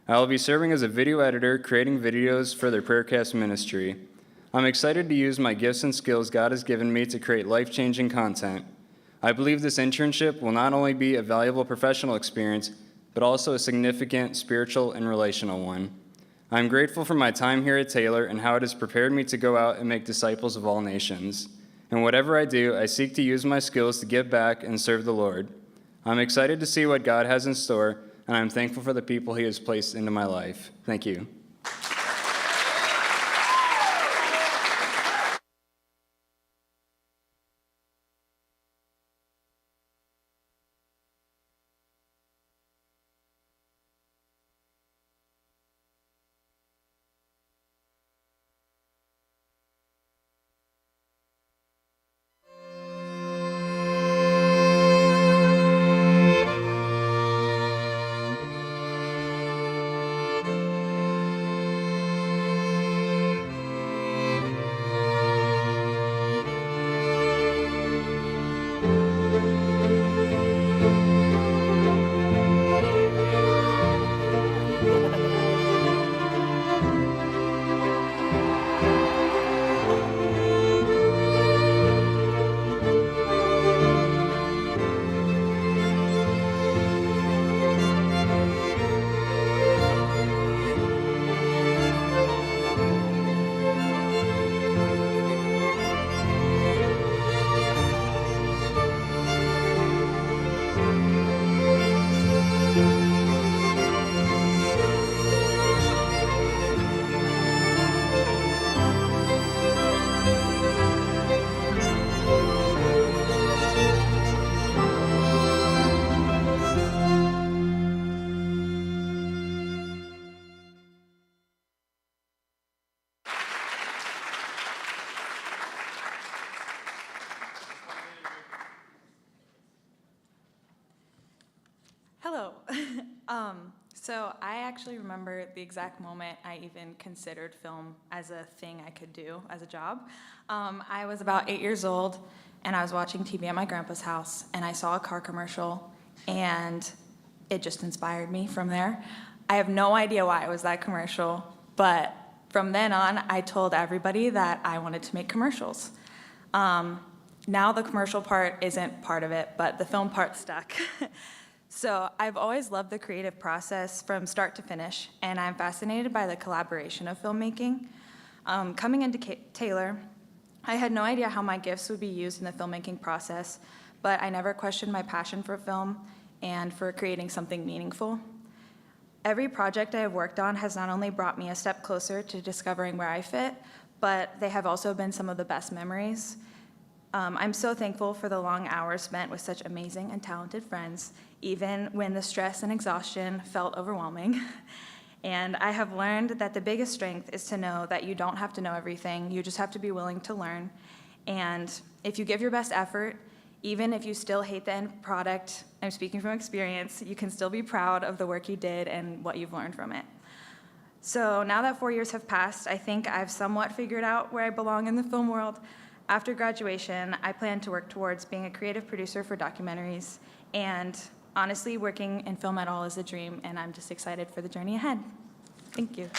I'll be serving as a video editor, creating videos for their Prayercast ministry. I'm excited to use my gifts and skills God has given me to create life-changing content. I believe this internship will not only be a valuable professional experience, but also a significant spiritual and relational one. I'm grateful for my time here at Taylor and how it has prepared me to go out and make disciples of all nations. And whatever I do, I seek to use my skills to give back and serve the Lord. I'm excited to see what God has in store, and I'm thankful for the people He has placed into my life. Thank you. So I actually remember the exact moment I even considered film as a thing I could do as a job. I was about 8 years old, and I was watching TV at my grandpa's house, and I saw a car commercial, and it just inspired me from there. I have no idea why it was that commercial, but from then on, I told everybody that I wanted to make commercials. Now the commercial part isn't part of it, but the film part stuck. So I've always loved the creative process from start to finish, and I'm fascinated by the collaboration of filmmaking. Coming into Taylor, I had no idea how my gifts would be used in the filmmaking process, but I never questioned my passion for film and for creating something meaningful. Every project I have worked on has not only brought me a step closer to discovering where I fit, but they have also been some of the best memories. I'm so thankful for the long hours spent with such amazing and talented friends, even when the stress and exhaustion felt overwhelming. And I have learned that the biggest strength is to know that you don't have to know everything, you just have to be willing to learn. And if you give your best effort, even if you still hate the end product, I'm speaking from experience, you can still be proud of the work you did and what you've learned from it. So now that 4 years have passed, I think I've somewhat figured out where I belong in the film world. After graduation, I plan to work towards being a creative producer for documentaries, and honestly, working in film at all is a dream, and I'm just excited for the journey ahead. Thank you.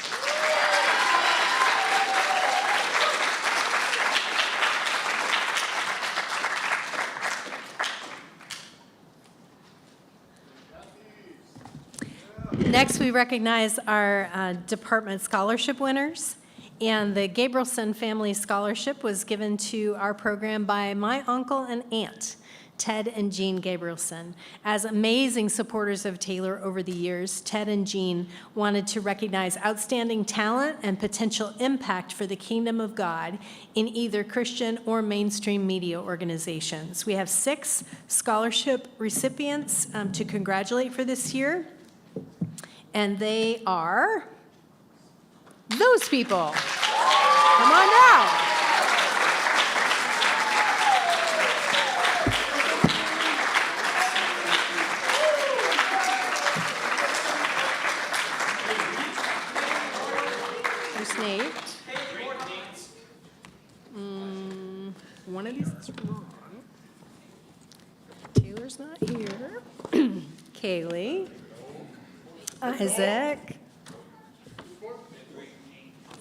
Next, we recognize our department scholarship winners. And the Gabrielson Family Scholarship was given to our program by my uncle and aunt, Ted and Jean Gabrielson. As amazing supporters of Taylor over the years, Ted and Jean wanted to recognize outstanding talent and potential impact for the kingdom of God in either Christian or mainstream media organizations. We have 6 scholarship recipients to congratulate for this year, and they are those people. Come on now. There's Nate. One of these is wrong. Taylor's not here. Kaylee. Isaac.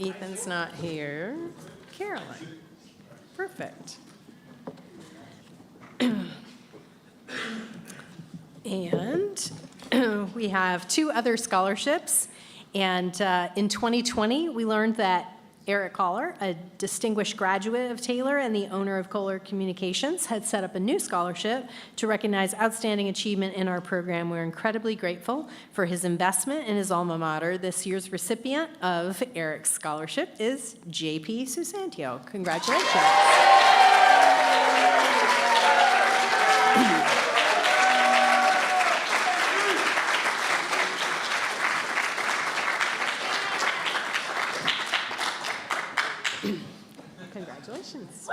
Ethan's not here. Caroline. Perfect. And we have 2 other scholarships. And in 2020, we learned that Eric Kohler, a distinguished graduate of Taylor and the owner of Kohler Communications, had set up a new scholarship to recognize outstanding achievement in our program. We're incredibly grateful for his investment in his alma mater. This year's recipient of Eric's scholarship is JP Susantio. Congratulations. Congratulations.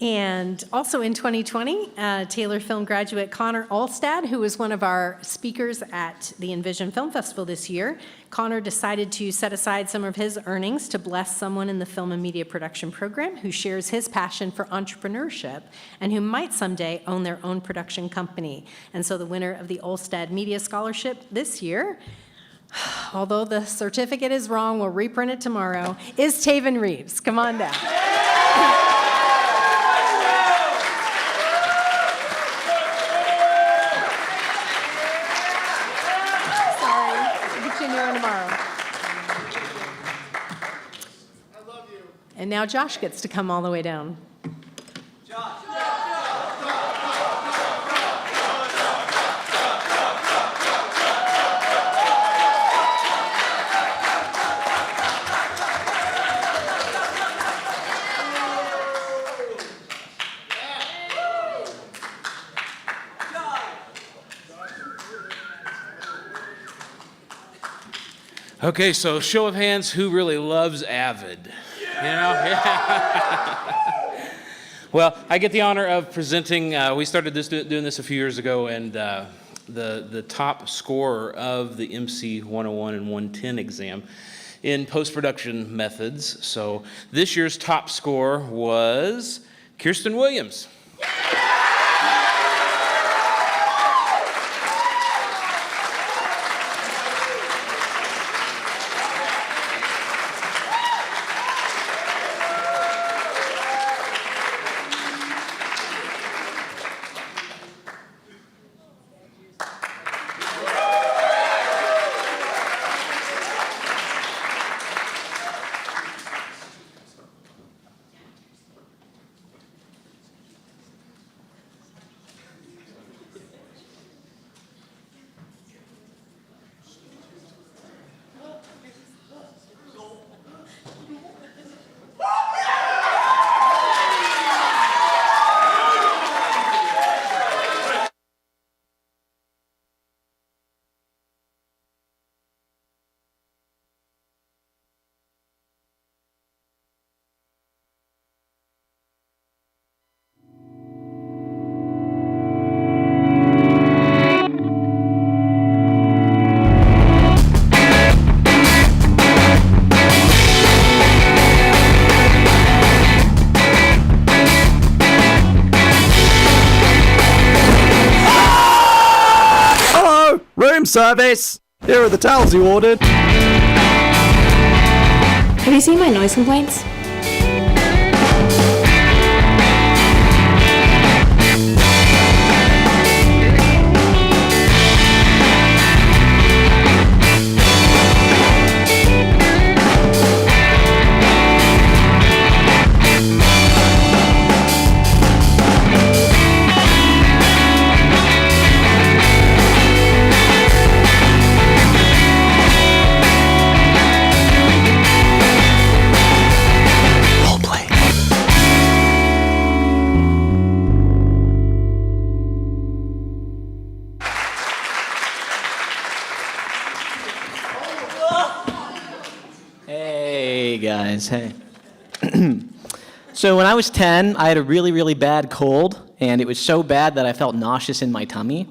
And also in 2020, Taylor Film graduate Connor Alstad, who was one of our speakers at the Envision Film Festival this year, Connor decided to set aside some of his earnings to bless someone in the film and media production program who shares his passion for entrepreneurship and who might someday own their own production company. And so the winner of the Alstad Media Scholarship this year, although the certificate is wrong, we'll reprint it tomorrow, is Taven Reeves. Come on down. Tomorrow. And now Josh gets to come all the way down. Okay, so show of hands, who really loves Avid? You know? Yeah. Well, I get the honor of presenting. We started doing this a few years ago, and the top scorer of the MC 101 and 110 exam in post-production methods. So this year's top score was Kirsten Williams. Room service! Here are the towels you ordered. Have you seen my noise complaints? Hey guys, hey. So when I was 10, I had a really, really bad cold, and it was so bad that I felt nauseous in my tummy.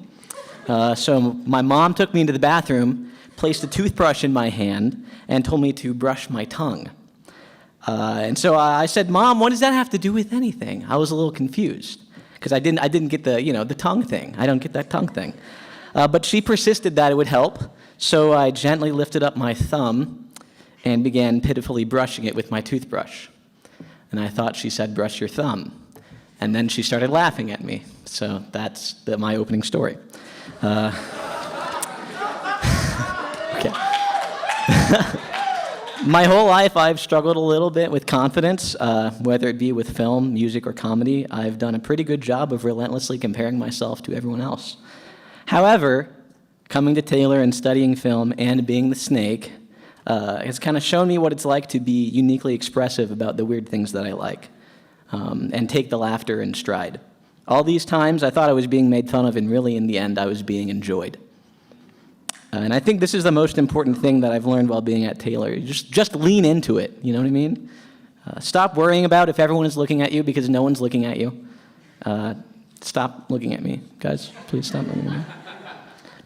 So my mom took me into the bathroom, placed a toothbrush in my hand, and told me to brush my tongue. And so I said, "Mom, what does that have to do with anything?" I was a little confused because I didn't get the tongue thing. I don't get that tongue thing. But she persisted that it would help, so I gently lifted up my thumb and began pitifully brushing it with my toothbrush. And I thought she said, "Brush your thumb." And then she started laughing at me. So that's my opening story. Okay. My whole life, I've struggled a little bit with confidence, whether it be with film, music, or comedy. I've done a pretty good job of relentlessly comparing myself to everyone else. However, coming to Taylor and studying film and being the snake has kind of shown me what it's like to be uniquely expressive about the weird things that I like, and take the laughter in stride. All these times, I thought I was being made fun of, and really, in the end, I was being enjoyed. And I think this is the most important thing that I've learned while being at Taylor. Just lean into it, you know what I mean? Stop worrying about if everyone is looking at you, because no one's looking at you. Stop looking at me, guys. Please stop looking at me.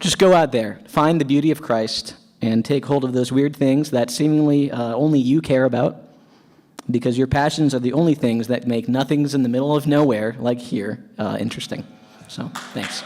Just go out there, find the beauty of Christ, and take hold of those weird things that seemingly only you care about, because your passions are the only things that make nothings in the middle of nowhere, like here, interesting. So, thanks.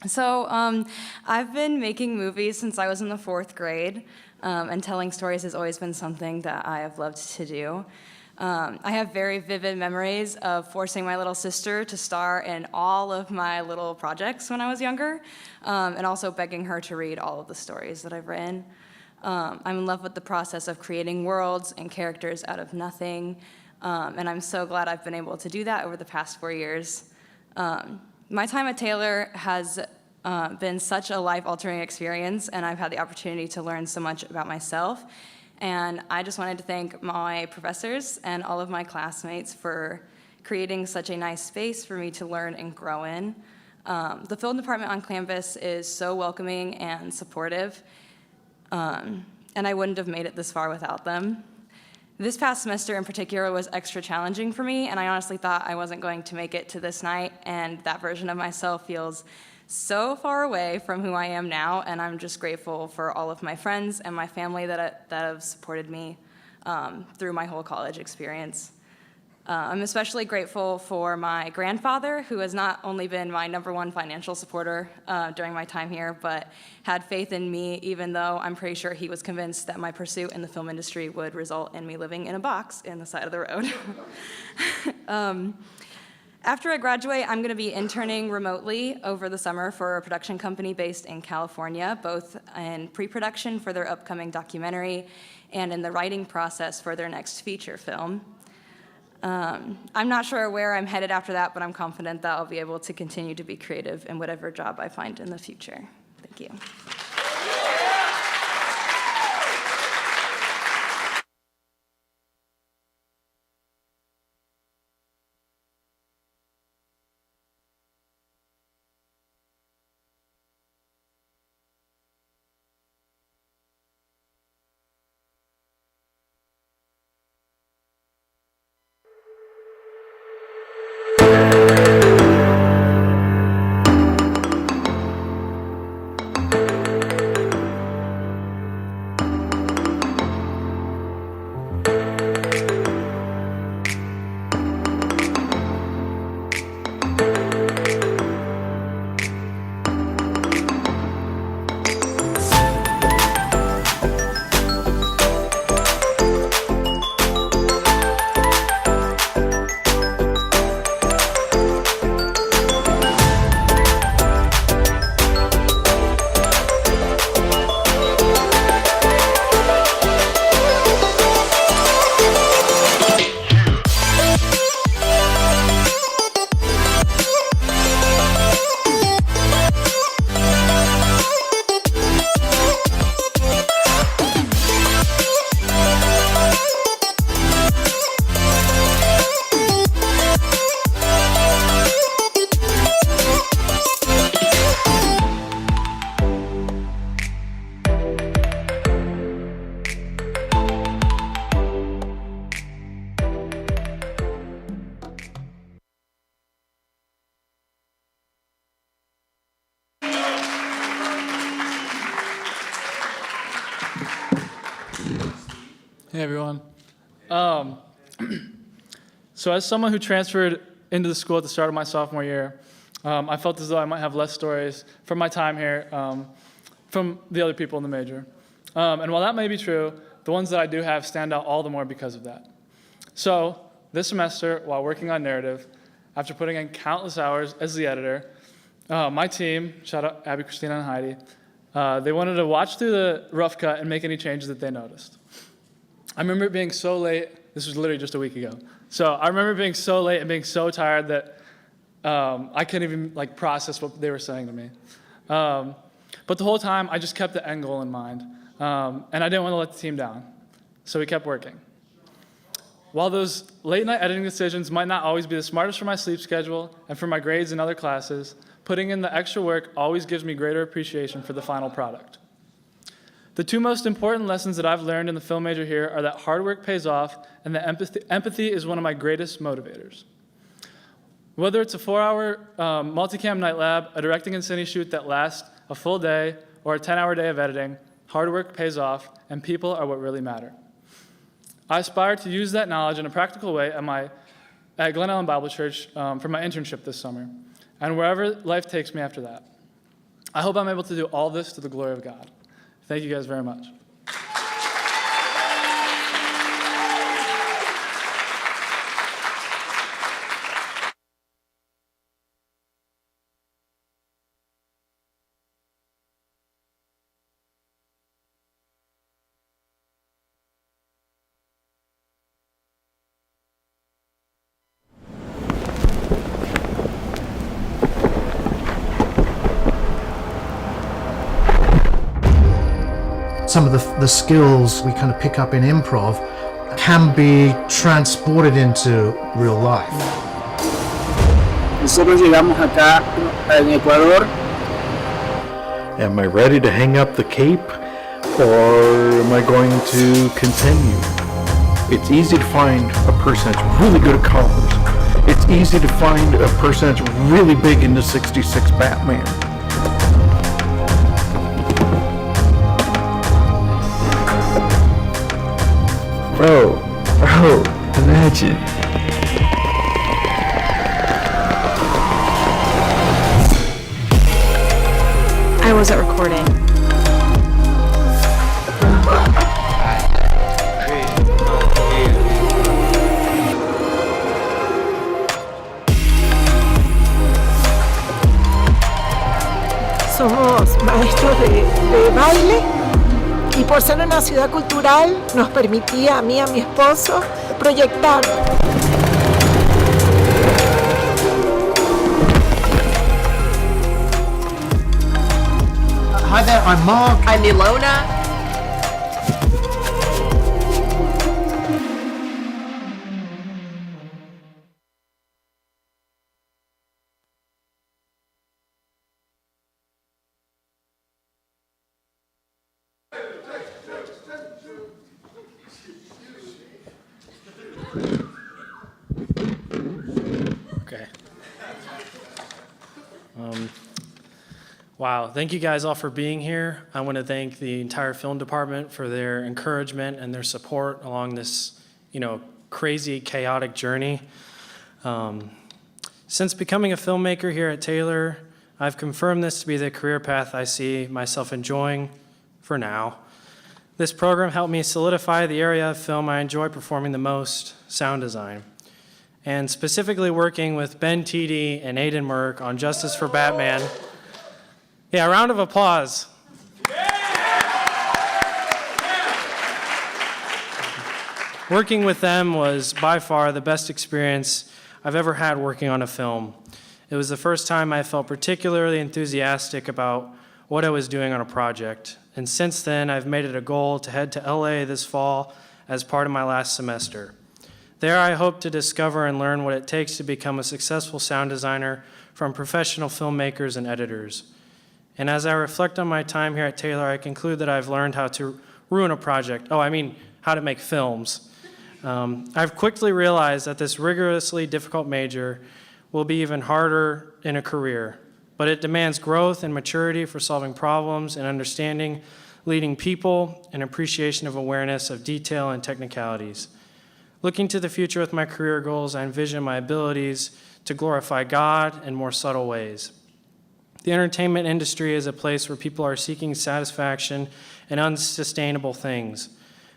So I've been making movies since I was in the 4th grade, and telling stories has always been something that I have loved to do. I have very vivid memories of forcing my little sister to star in all of my little projects when I was younger, and also begging her to read all of the stories that I've written. I'm in love with the process of creating worlds and characters out of nothing, and I'm so glad I've been able to do that over the past 4 years. My time at Taylor has been such a life-altering experience, and I've had the opportunity to learn so much about myself. And I just wanted to thank my professors and all of my classmates for creating such a nice space for me to learn and grow in. The film department on campus is so welcoming and supportive, and I wouldn't have made it this far without them. This past semester in particular was extra challenging for me, and I honestly thought I wasn't going to make it to this night, and that version of myself feels so far away from who I am now, and I'm just grateful for all of my friends and my family that have supported me through my whole college experience. I'm especially grateful for my grandfather, who has not only been my #1 financial supporter during my time here, but had faith in me, even though I'm pretty sure he was convinced that my pursuit in the film industry would result in me living in a box in the side of the road. After I graduate, I'm going to be interning remotely over the summer for a production company based in California, both in pre-production for their upcoming documentary and in the writing process for their next feature film. I'm not sure where I'm headed after that, but I'm confident that I'll be able to continue to be creative in whatever job I find in the future. Thank you. Hey everyone. So as someone who transferred into the school at the start of my sophomore year, I felt as though I might have less stories from my time here from the other people in the major. And while that may be true, the ones that I do have stand out all the more because of that. So this semester, while working on narrative, after putting in countless hours as the editor, my team, shout out Abby, Christina, and Heidi, they wanted to watch through the rough cut and make any changes that they noticed. I remember it being so late. This was literally just a week ago. So I remember being so late and being so tired that I couldn't even process what they were saying to me. But the whole time, I just kept the end goal in mind. And I didn't want to let the team down. So we kept working. While those late night editing decisions might not always be the smartest for my sleep schedule and for my grades in other classes, putting in the extra work always gives me greater appreciation for the final product. The two most important lessons that I've learned in the film major here are that hard work pays off and that empathy is one of my greatest motivators. Whether it's a 4-hour multicam night lab, a directing and cine shoot that lasts a full day, or a 10-hour day of editing, hard work pays off and people are what really matter. I aspire to use that knowledge in a practical way at Glen Ellen Bible Church for my internship this summer, and wherever life takes me after that. I hope I'm able to do all this to the glory of God. Thank you guys very much. Some of the skills we kind of pick up in improv can be transported into real life. Nosotros llegamos acá en Ecuador. Am I ready to hang up the cape, or am I going to continue? It's easy to find a person that's really good at colors. It's easy to find a person that's really big into '66 Batman. Bro, imagine. I wasn't recording. Somos maestros de baile y por ser una ciudad cultural nos permitía a mí y a mi esposo proyectar. Hi there, I'm Mark. I'm Ilona. Okay. Wow, thank you guys all for being here. I want to thank the entire film department for their encouragement and their support along this, crazy, chaotic journey. Since becoming a filmmaker here at Taylor, I've confirmed this to be the career path I see myself enjoying for now. This program helped me solidify the area of film I enjoy performing the most, sound design. And specifically working with Ben Teedy and Aidan Merck on Justice for Batman. Yeah, a round of applause. Working with them was by far the best experience I've ever had working on a film. It was the first time I felt particularly enthusiastic about what I was doing on a project. And since then, I've made it a goal to head to LA this fall as part of my last semester. There, I hope to discover and learn what it takes to become a successful sound designer from professional filmmakers and editors. And as I reflect on my time here at Taylor, I conclude that I've learned how to ruin a project. How to make films. I've quickly realized that this rigorously difficult major will be even harder in a career, but it demands growth and maturity for solving problems and understanding, leading people, and appreciation of awareness of detail and technicalities. Looking to the future with my career goals, I envision my abilities to glorify God in more subtle ways. The entertainment industry is a place where people are seeking satisfaction in unsustainable things.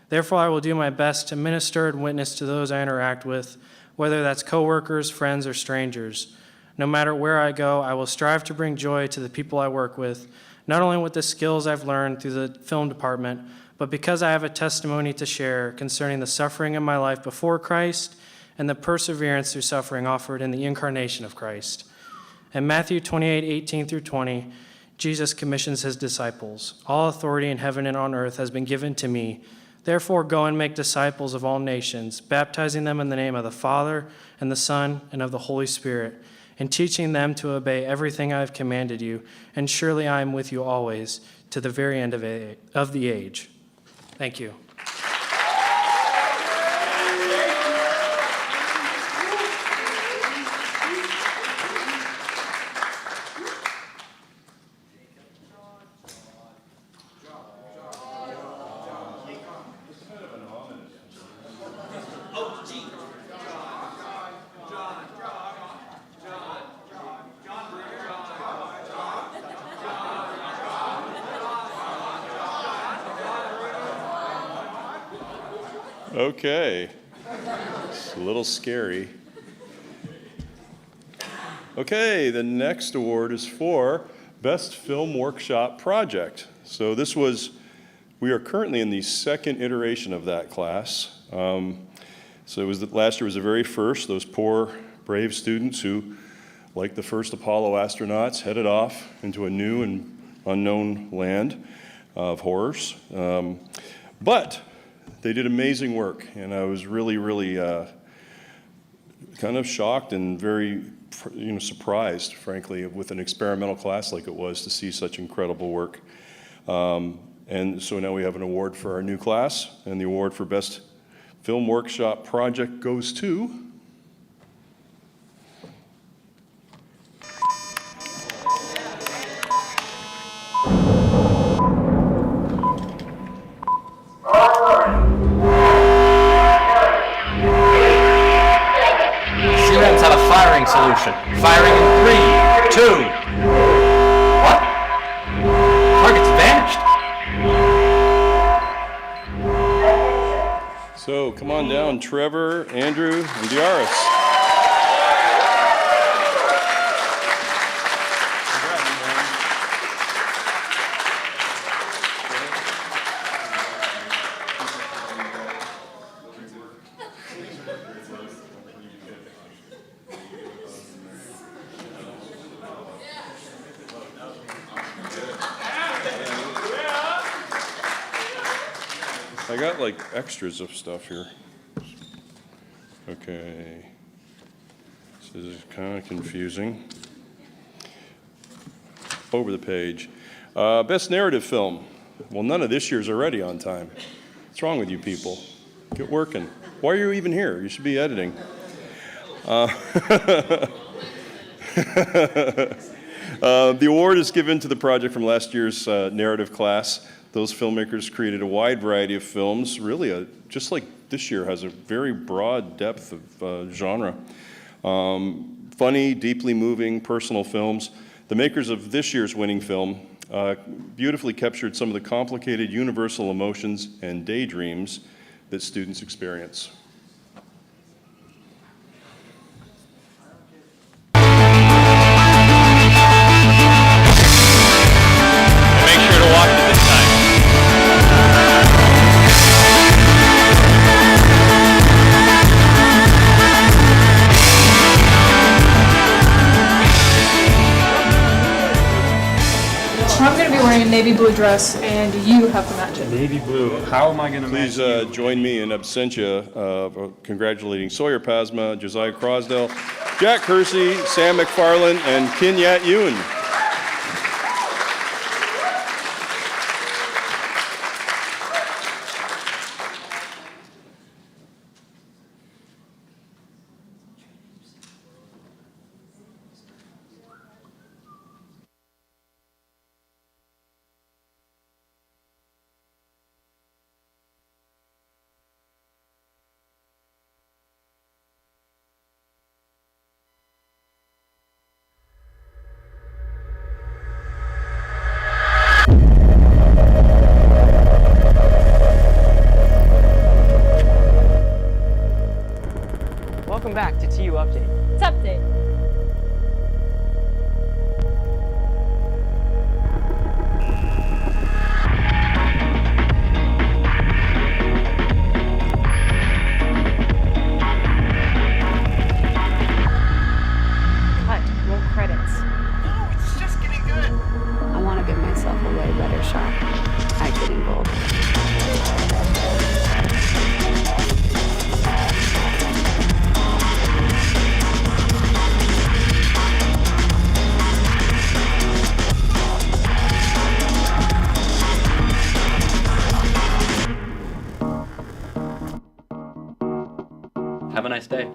Therefore, I will do my best to minister and witness to those I interact with, whether that's coworkers, friends, or strangers. No matter where I go, I will strive to bring joy to the people I work with, not only with the skills I've learned through the film department, but because I have a testimony to share concerning the suffering in my life before Christ and the perseverance through suffering offered in the incarnation of Christ. In Matthew 28:18-20, Jesus commissions his disciples. All authority in heaven and on earth has been given to me. Therefore, go and make disciples of all nations, baptizing them in the name of the Father and the Son and of the Holy Spirit, and teaching them to obey everything I have commanded you. And surely I am with you always to the very end of the age. Thank you. Okay. It's a little scary. Okay, the next award is for Best Film Workshop Project. So we are currently in the second iteration of that class. So last year was the very first. Those poor, brave students who, like the first Apollo astronauts, headed off into a new and unknown land of horrors. But they did amazing work, and I was really, really kind of shocked and very surprised, frankly, with an experimental class like it was to see such incredible work. And so now we have an award for our new class, and the award for Best Film Workshop Project goes to CREMs have a firing solution. Firing in 3, 2. What? Target's vanished. So come on down, Trevor, Andrew, and Diaris. I got like extras of stuff here. Okay. So this is kind of confusing. Over the page. Best narrative film. Well, none of this year's already on time. What's wrong with you people? Get working. Why are you even here? You should be editing. The award is given to the project from last year's narrative class. Those filmmakers created a wide variety of films, really, just like this year has a very broad depth of genre. Funny, deeply moving, personal films. The makers of this year's winning film beautifully captured some of the complicated universal emotions and daydreams that students experience. I'm going to be wearing a navy blue dress, and you have to match it. Navy blue. How am I going to match it? Please join me in absentia of congratulating Sawyer Pasma, Josiah Crosdell, Jack Kersey, Sam McFarland, and Kinyat Ewan. Welcome back to TU Update. It's update. Cut. Roll credits. No, it's just getting good. I want to give myself a way better shot at getting gold. Have a nice day.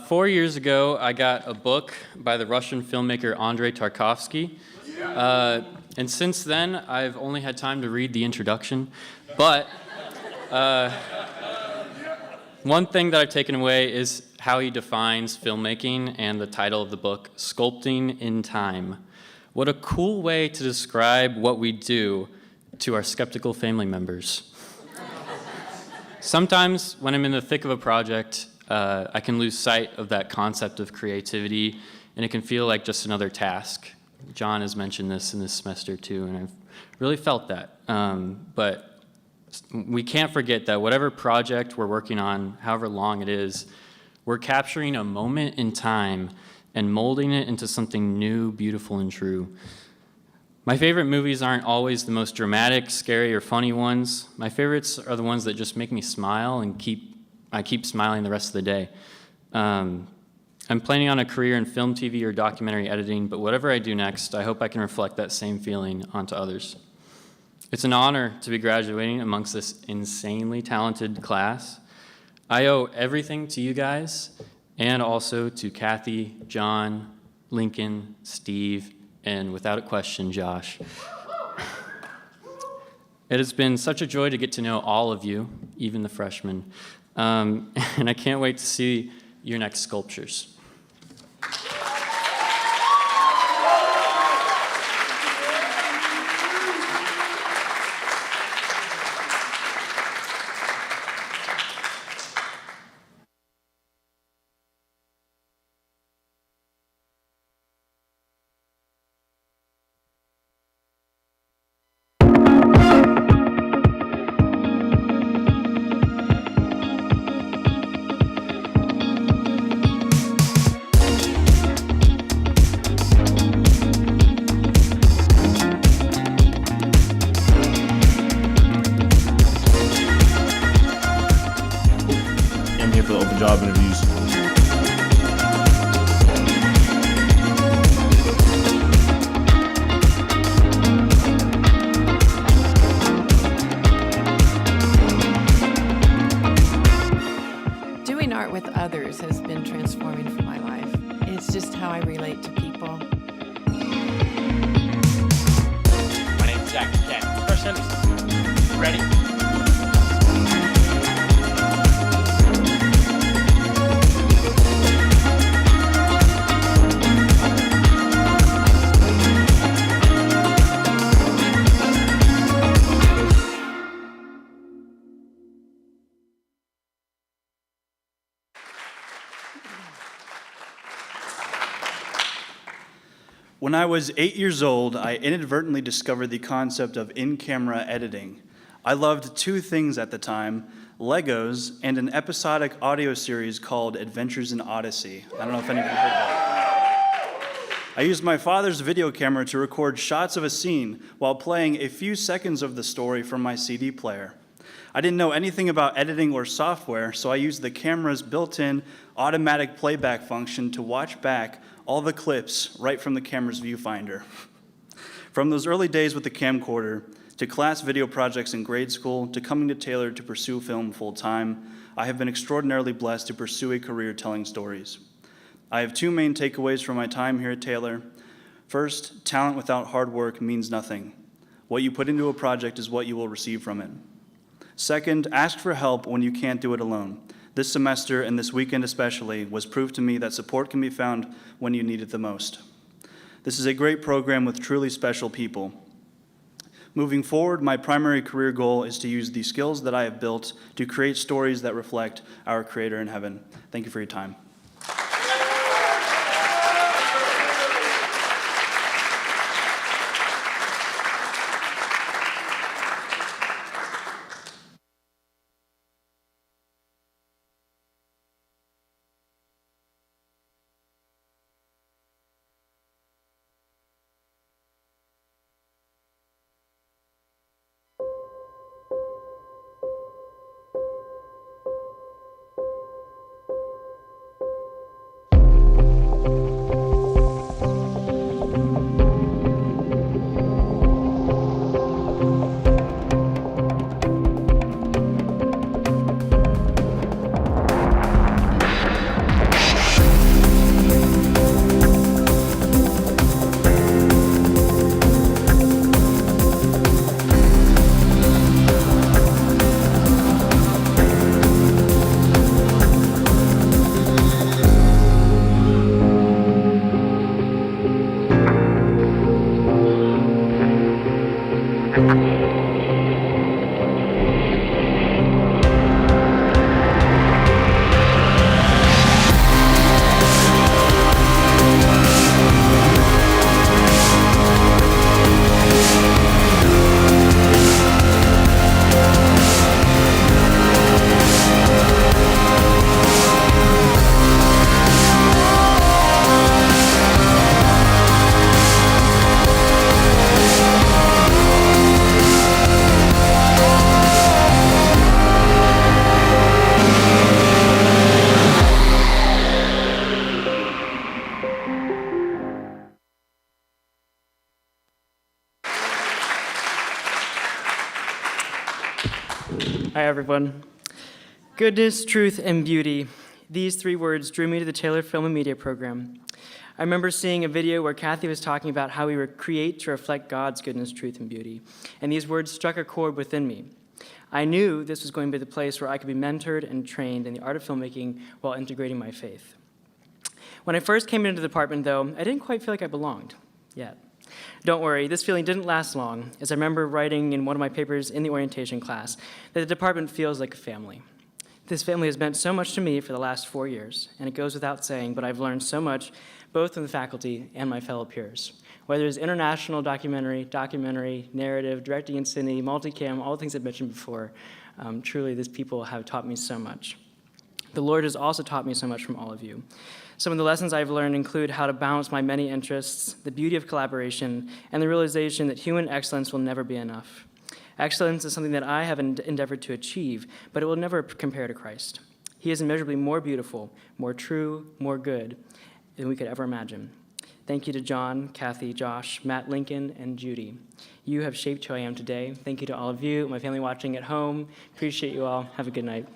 Four years ago, I got a book by the Russian filmmaker Andrei Tarkovsky. And since then, I've only had time to read the introduction. But One thing that I've taken away is how he defines filmmaking and the title of the book, Sculpting in Time. What a cool way to describe what we do to our skeptical family members. Sometimes when I'm in the thick of a project, I can lose sight of that concept of creativity, and it can feel like just another task. John has mentioned this in this semester too, and I've really felt that. But we can't forget that whatever project we're working on, however long it is, we're capturing a moment in time and molding it into something new, beautiful, and true. My favorite movies aren't always the most dramatic, scary, or funny ones. My favorites are the ones that just make me smile and I keep smiling the rest of the day. I'm planning on a career in film, TV, or documentary editing, but whatever I do next, I hope I can reflect that same feeling onto others. It's an honor to be graduating amongst this insanely talented class. I owe everything to you guys, and also to Kathy, John, Lincoln, Steve, and without a question, Josh. It has been such a joy to get to know all of you, even the freshmen, and I can't wait to see your next sculptures. I'm here for the open job interviews. Doing art with others has been transforming for my life. It's just how I relate to people. My name's Zach. Okay, first sentence. Ready? When I was 8 years old, I inadvertently discovered the concept of in-camera editing. I loved two things at the time, Legos and an episodic audio series called Adventures in Odyssey. I don't know if any of you heard that. I used my father's video camera to record shots of a scene while playing a few seconds of the story from my CD player. I didn't know anything about editing or software, so I used the camera's built-in automatic playback function to watch back all the clips right from the camera's viewfinder. From those early days with the camcorder, to class video projects in grade school, to coming to Taylor to pursue film full-time, I have been extraordinarily blessed to pursue a career telling stories. I have two main takeaways from my time here at Taylor. First, talent without hard work means nothing. What you put into a project is what you will receive from it. Second, ask for help when you can't do it alone. This semester, and this weekend especially, was proof to me that support can be found when you need it the most. This is a great program with truly special people. Moving forward, my primary career goal is to use the skills that I have built to create stories that reflect our Creator in heaven. Thank you for your time. everyone. Goodness, truth, and beauty. These three words drew me to the Taylor Film and Media program. I remember seeing a video where Kathy was talking about how we were created to reflect God's goodness, truth, and beauty, and these words struck a chord within me. I knew this was going to be the place where I could be mentored and trained in the art of filmmaking while integrating my faith. When I first came into the department, though, I didn't quite feel like I belonged yet. Don't worry, this feeling didn't last long, as I remember writing in one of my papers in the orientation class that the department feels like a family. This family has meant so much to me for the last 4 years, and it goes without saying, but I've learned so much both from the faculty and my fellow peers. Whether it's international documentary, narrative, directing and cine, multicam, all the things I've mentioned before, truly these people have taught me so much. The Lord has also taught me so much from all of you. Some of the lessons I've learned include how to balance my many interests, the beauty of collaboration, and the realization that human excellence will never be enough. Excellence is something that I have endeavored to achieve, but it will never compare to Christ. He is immeasurably more beautiful, more true, more good than we could ever imagine. Thank you to John, Kathy, Josh, Matt Lincoln, and Judy. You have shaped who I am today. Thank you to all of you, my family watching at home. Appreciate you all. Have a good night.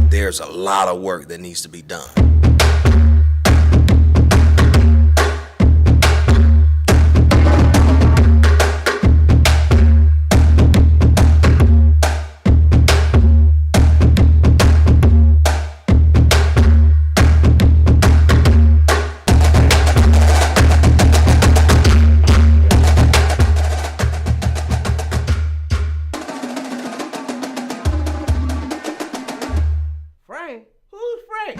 There's a lot of work that needs to be done. Frank? Who's Frank?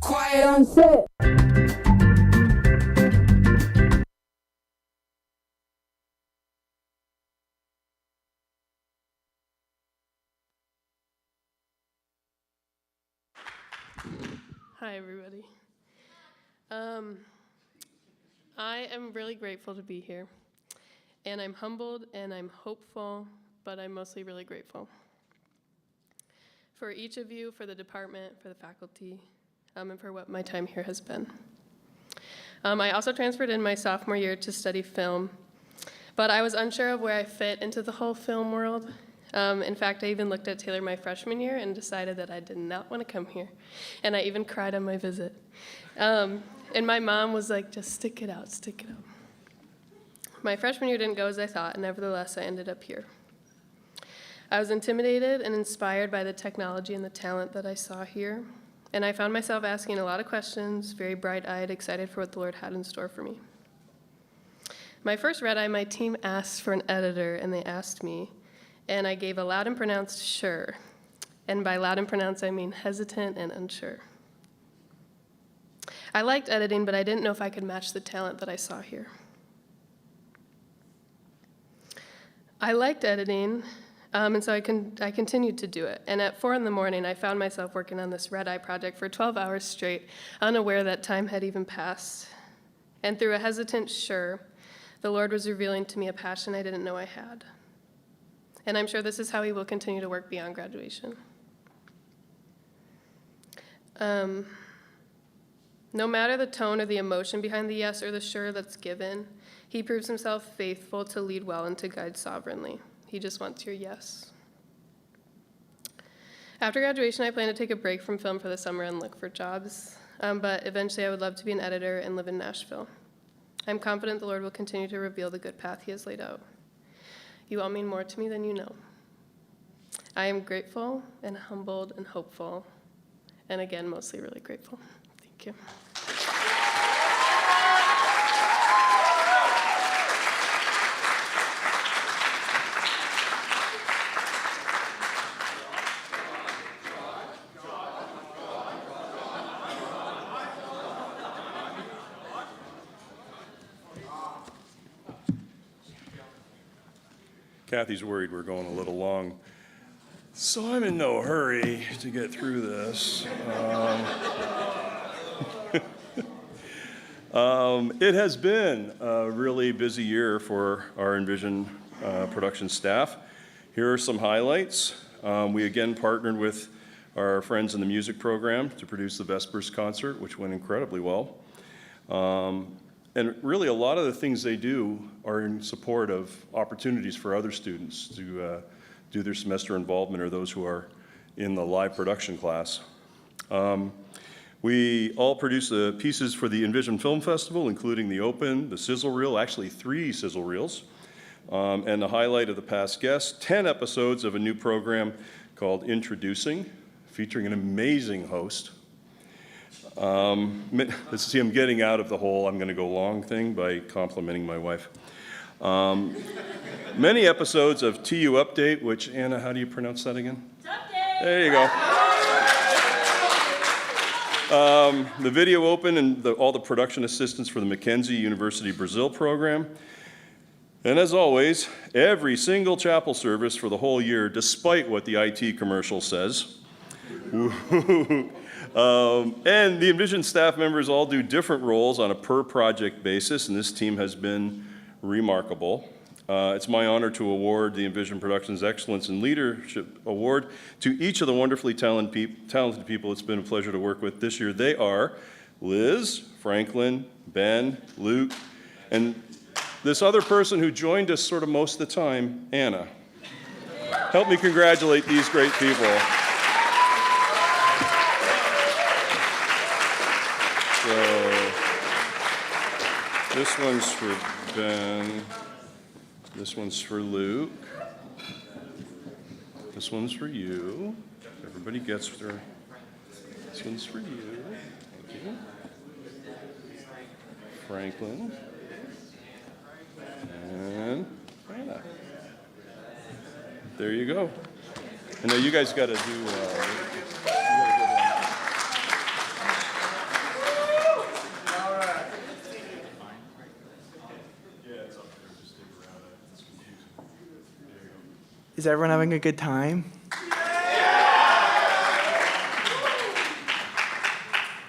Quiet on set. Hi, everybody. I am really grateful to be here. And I'm humbled and I'm hopeful, but I'm mostly really grateful. For each of you, for the department, for the faculty, and for what my time here has been. I also transferred in my sophomore year to study film, but I was unsure of where I fit into the whole film world. In fact, I even looked at Taylor my freshman year and decided that I did not want to come here. And I even cried on my visit. And my mom was like, just stick it out, stick it out. My freshman year didn't go as I thought, and nevertheless, I ended up here. I was intimidated and inspired by the technology and the talent that I saw here, and I found myself asking a lot of questions, very bright-eyed, excited for what the Lord had in store for me. My first red eye, my team asked for an editor, and they asked me, and I gave a loud and pronounced sure. And by loud and pronounced, I mean hesitant and unsure. I liked editing, but I didn't know if I could match the talent that I saw here. I liked editing, and so I continued to do it. And at 4 in the morning, I found myself working on this red eye project for 12 hours straight, unaware that time had even passed. And through a hesitant sure, the Lord was revealing to me a passion I didn't know I had. And I'm sure this is how he will continue to work beyond graduation. No matter the tone or the emotion behind the yes or the sure that's given, he proves himself faithful to lead well and to guide sovereignly. He just wants your yes. After graduation, I plan to take a break from film for the summer and look for jobs, but eventually I would love to be an editor and live in Nashville. I'm confident the Lord will continue to reveal the good path he has laid out. You all mean more to me than you know. I am grateful and humbled and hopeful, and again, mostly really grateful. Thank you. Kathy's worried we're going a little long, so I'm in no hurry to get through this. It has been a really busy year for our Envision production staff. Here are some highlights. We again partnered with our friends in the music program to produce the Vespers concert, which went incredibly well. And really a lot of the things they do are in support of opportunities for other students to do their semester involvement or those who are in the live production class. We all produce the pieces for the Envision Film Festival, including the open, the sizzle reel, actually 3 sizzle reels, and the highlight of the past guests, 10 episodes of a new program called Introducing, featuring an amazing host. Let's see, I'm getting out of the whole I'm gonna go long thing by complimenting my wife. Many episodes of TU Update, which, Anna, how do you pronounce that again? Update. There you go. The video open and all the production assistants for the Mackenzie University Brazil program. And as always, every single chapel service for the whole year, despite what the IT commercial says. And the Envision staff members all do different roles on a per project basis, and this team has been remarkable. It's my honor to award the Envision Productions Excellence in Leadership Award to each of the wonderfully talented people it's been a pleasure to work with this year. They are Liz, Franklin, Ben, Luke, and this other person who joined us sort of most of the time, Anna. Help me congratulate these great people. So, this one's for Ben. This one's for Luke. This one's for you. Everybody gets their. This one's for you. Thank you. Franklin. And Anna. There you go. And now you guys got to do. Is everyone having a good time?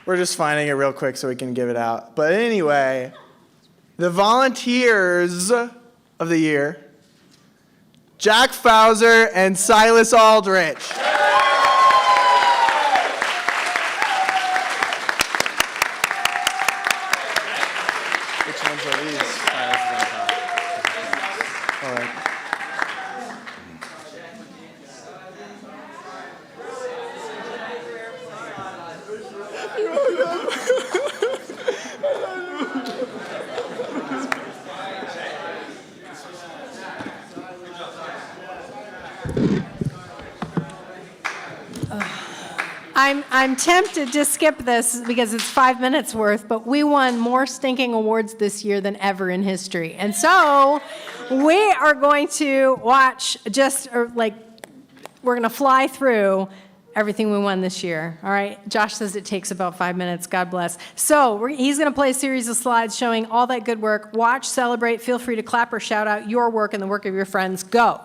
We're just finding it real quick so we can give it out. But anyway, the volunteers of the year, Jack Fowler and Silas Aldrich. Which ones are these? All right. I'm tempted to skip this because it's 5 minutes worth, but we won more stinking awards this year than ever in history. And so we are going to watch we're going to fly through everything we won this year. All right. Josh says it takes about 5 minutes. God bless. So he's going to play a series of slides showing all that good work. Watch, celebrate. Feel free to clap or shout out your work and the work of your friends. Go.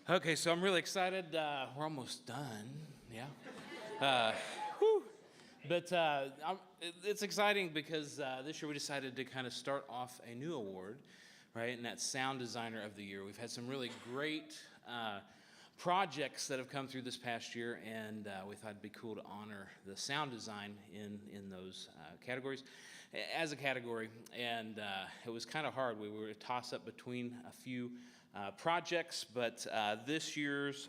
Okay, so I'm really excited. We're almost done. Yeah. But it's exciting because this year we decided to kind of start off a new award, right? And that's Sound Designer of the Year. We've had some really great projects that have come through this past year, and we thought it'd be cool to honor the sound design in those categories as a category. And it was kind of hard. We were a toss-up between a few projects, but this year's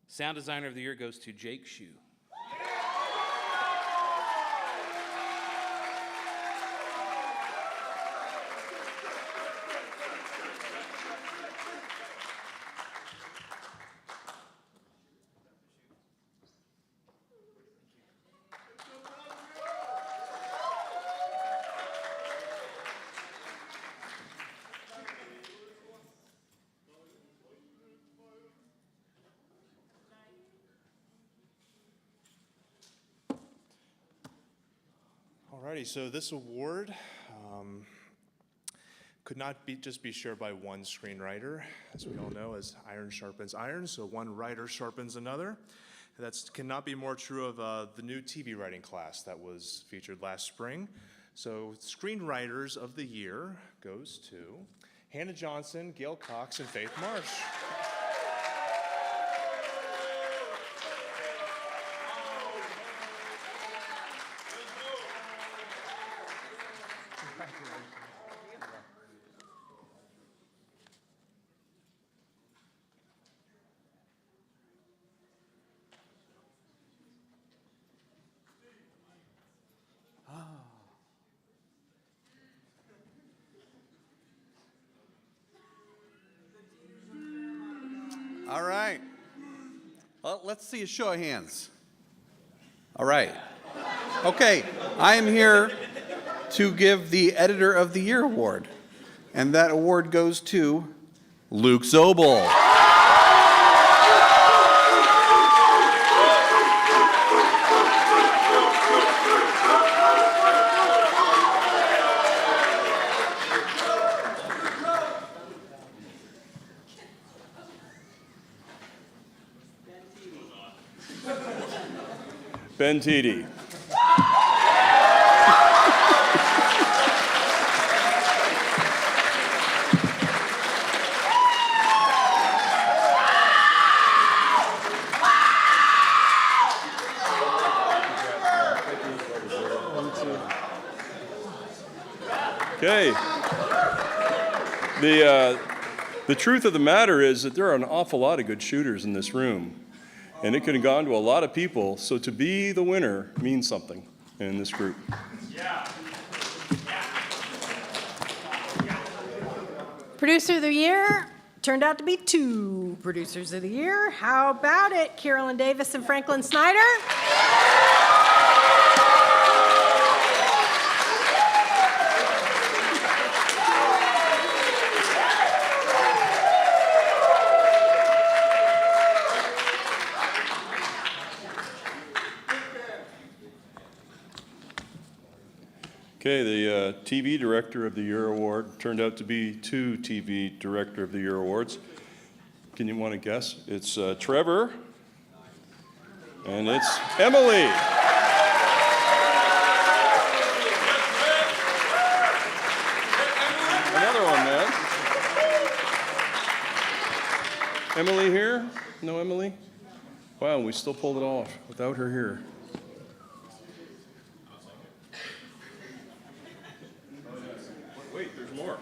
Sound Designer of the Year goes to Jake Shue. Alrighty, so this award could not just be shared by one screenwriter. As we all know, as iron sharpens iron, so one writer sharpens another. That cannot be more true of the new TV writing class that was featured last spring. So Screenwriters of the Year goes to Hannah Johnson, Gail Cox, and Faith Marsh. All right. Well, let's see a show of hands. All right. Okay, I am here to give the Editor of the Year award, and that award goes to Luke Zobel. Ben Teedy. Okay. The truth of the matter is that there are an awful lot of good shooters in this room. And it could have gone to a lot of people, so to be the winner means something in this group. Producer of the Year turned out to be two Producers of the Year. How about it, Carolyn Davis and Franklin Snyder? Okay, the TV Director of the Year award turned out to be two TV Director of the Year awards. Can you want to guess? It's Trevor and it's Emily. Another one, man. Emily here? No Emily? Wow, we still pulled it off without her here. Wait, there's more.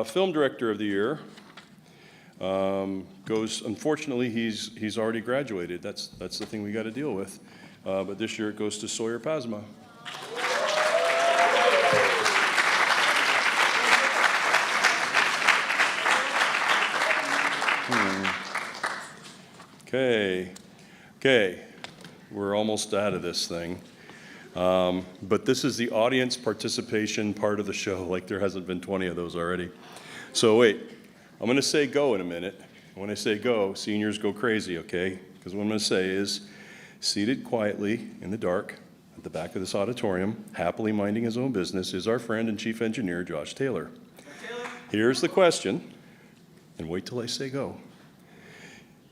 Film Director of the Year goes, unfortunately, he's already graduated. That's the thing we got to deal with. But this year it goes to Sawyer Pasma. Okay, we're almost out of this thing. But this is the audience participation part of the show, like there hasn't been 20 of those already. So wait, I'm going to say go in a minute. When I say go, seniors go crazy, okay? Because what I'm going to say is, seated quietly in the dark at the back of this auditorium, happily minding his own business, is our friend and chief engineer, Josh Taylor. Here's the question, and wait till I say go.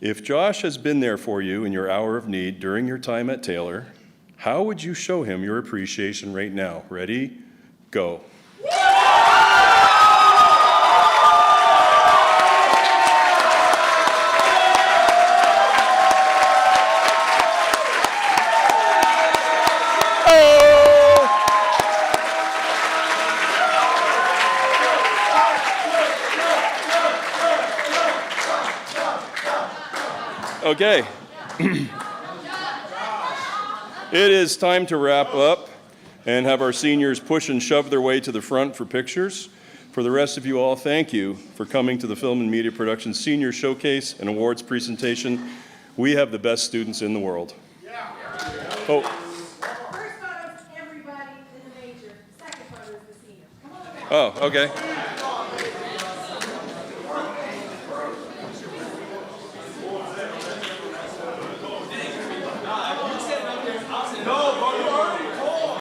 If Josh has been there for you in your hour of need during your time at Taylor, how would you show him your appreciation right now? Ready? Go. Okay. It is time to wrap up and have our seniors push and shove their way to the front for pictures. For the rest of you all, thank you for coming to the Film and Media Production Senior Showcase and Awards presentation. We have the best students in the world. Oh. First photo is everybody in the major. Second photo is the senior. Oh, okay.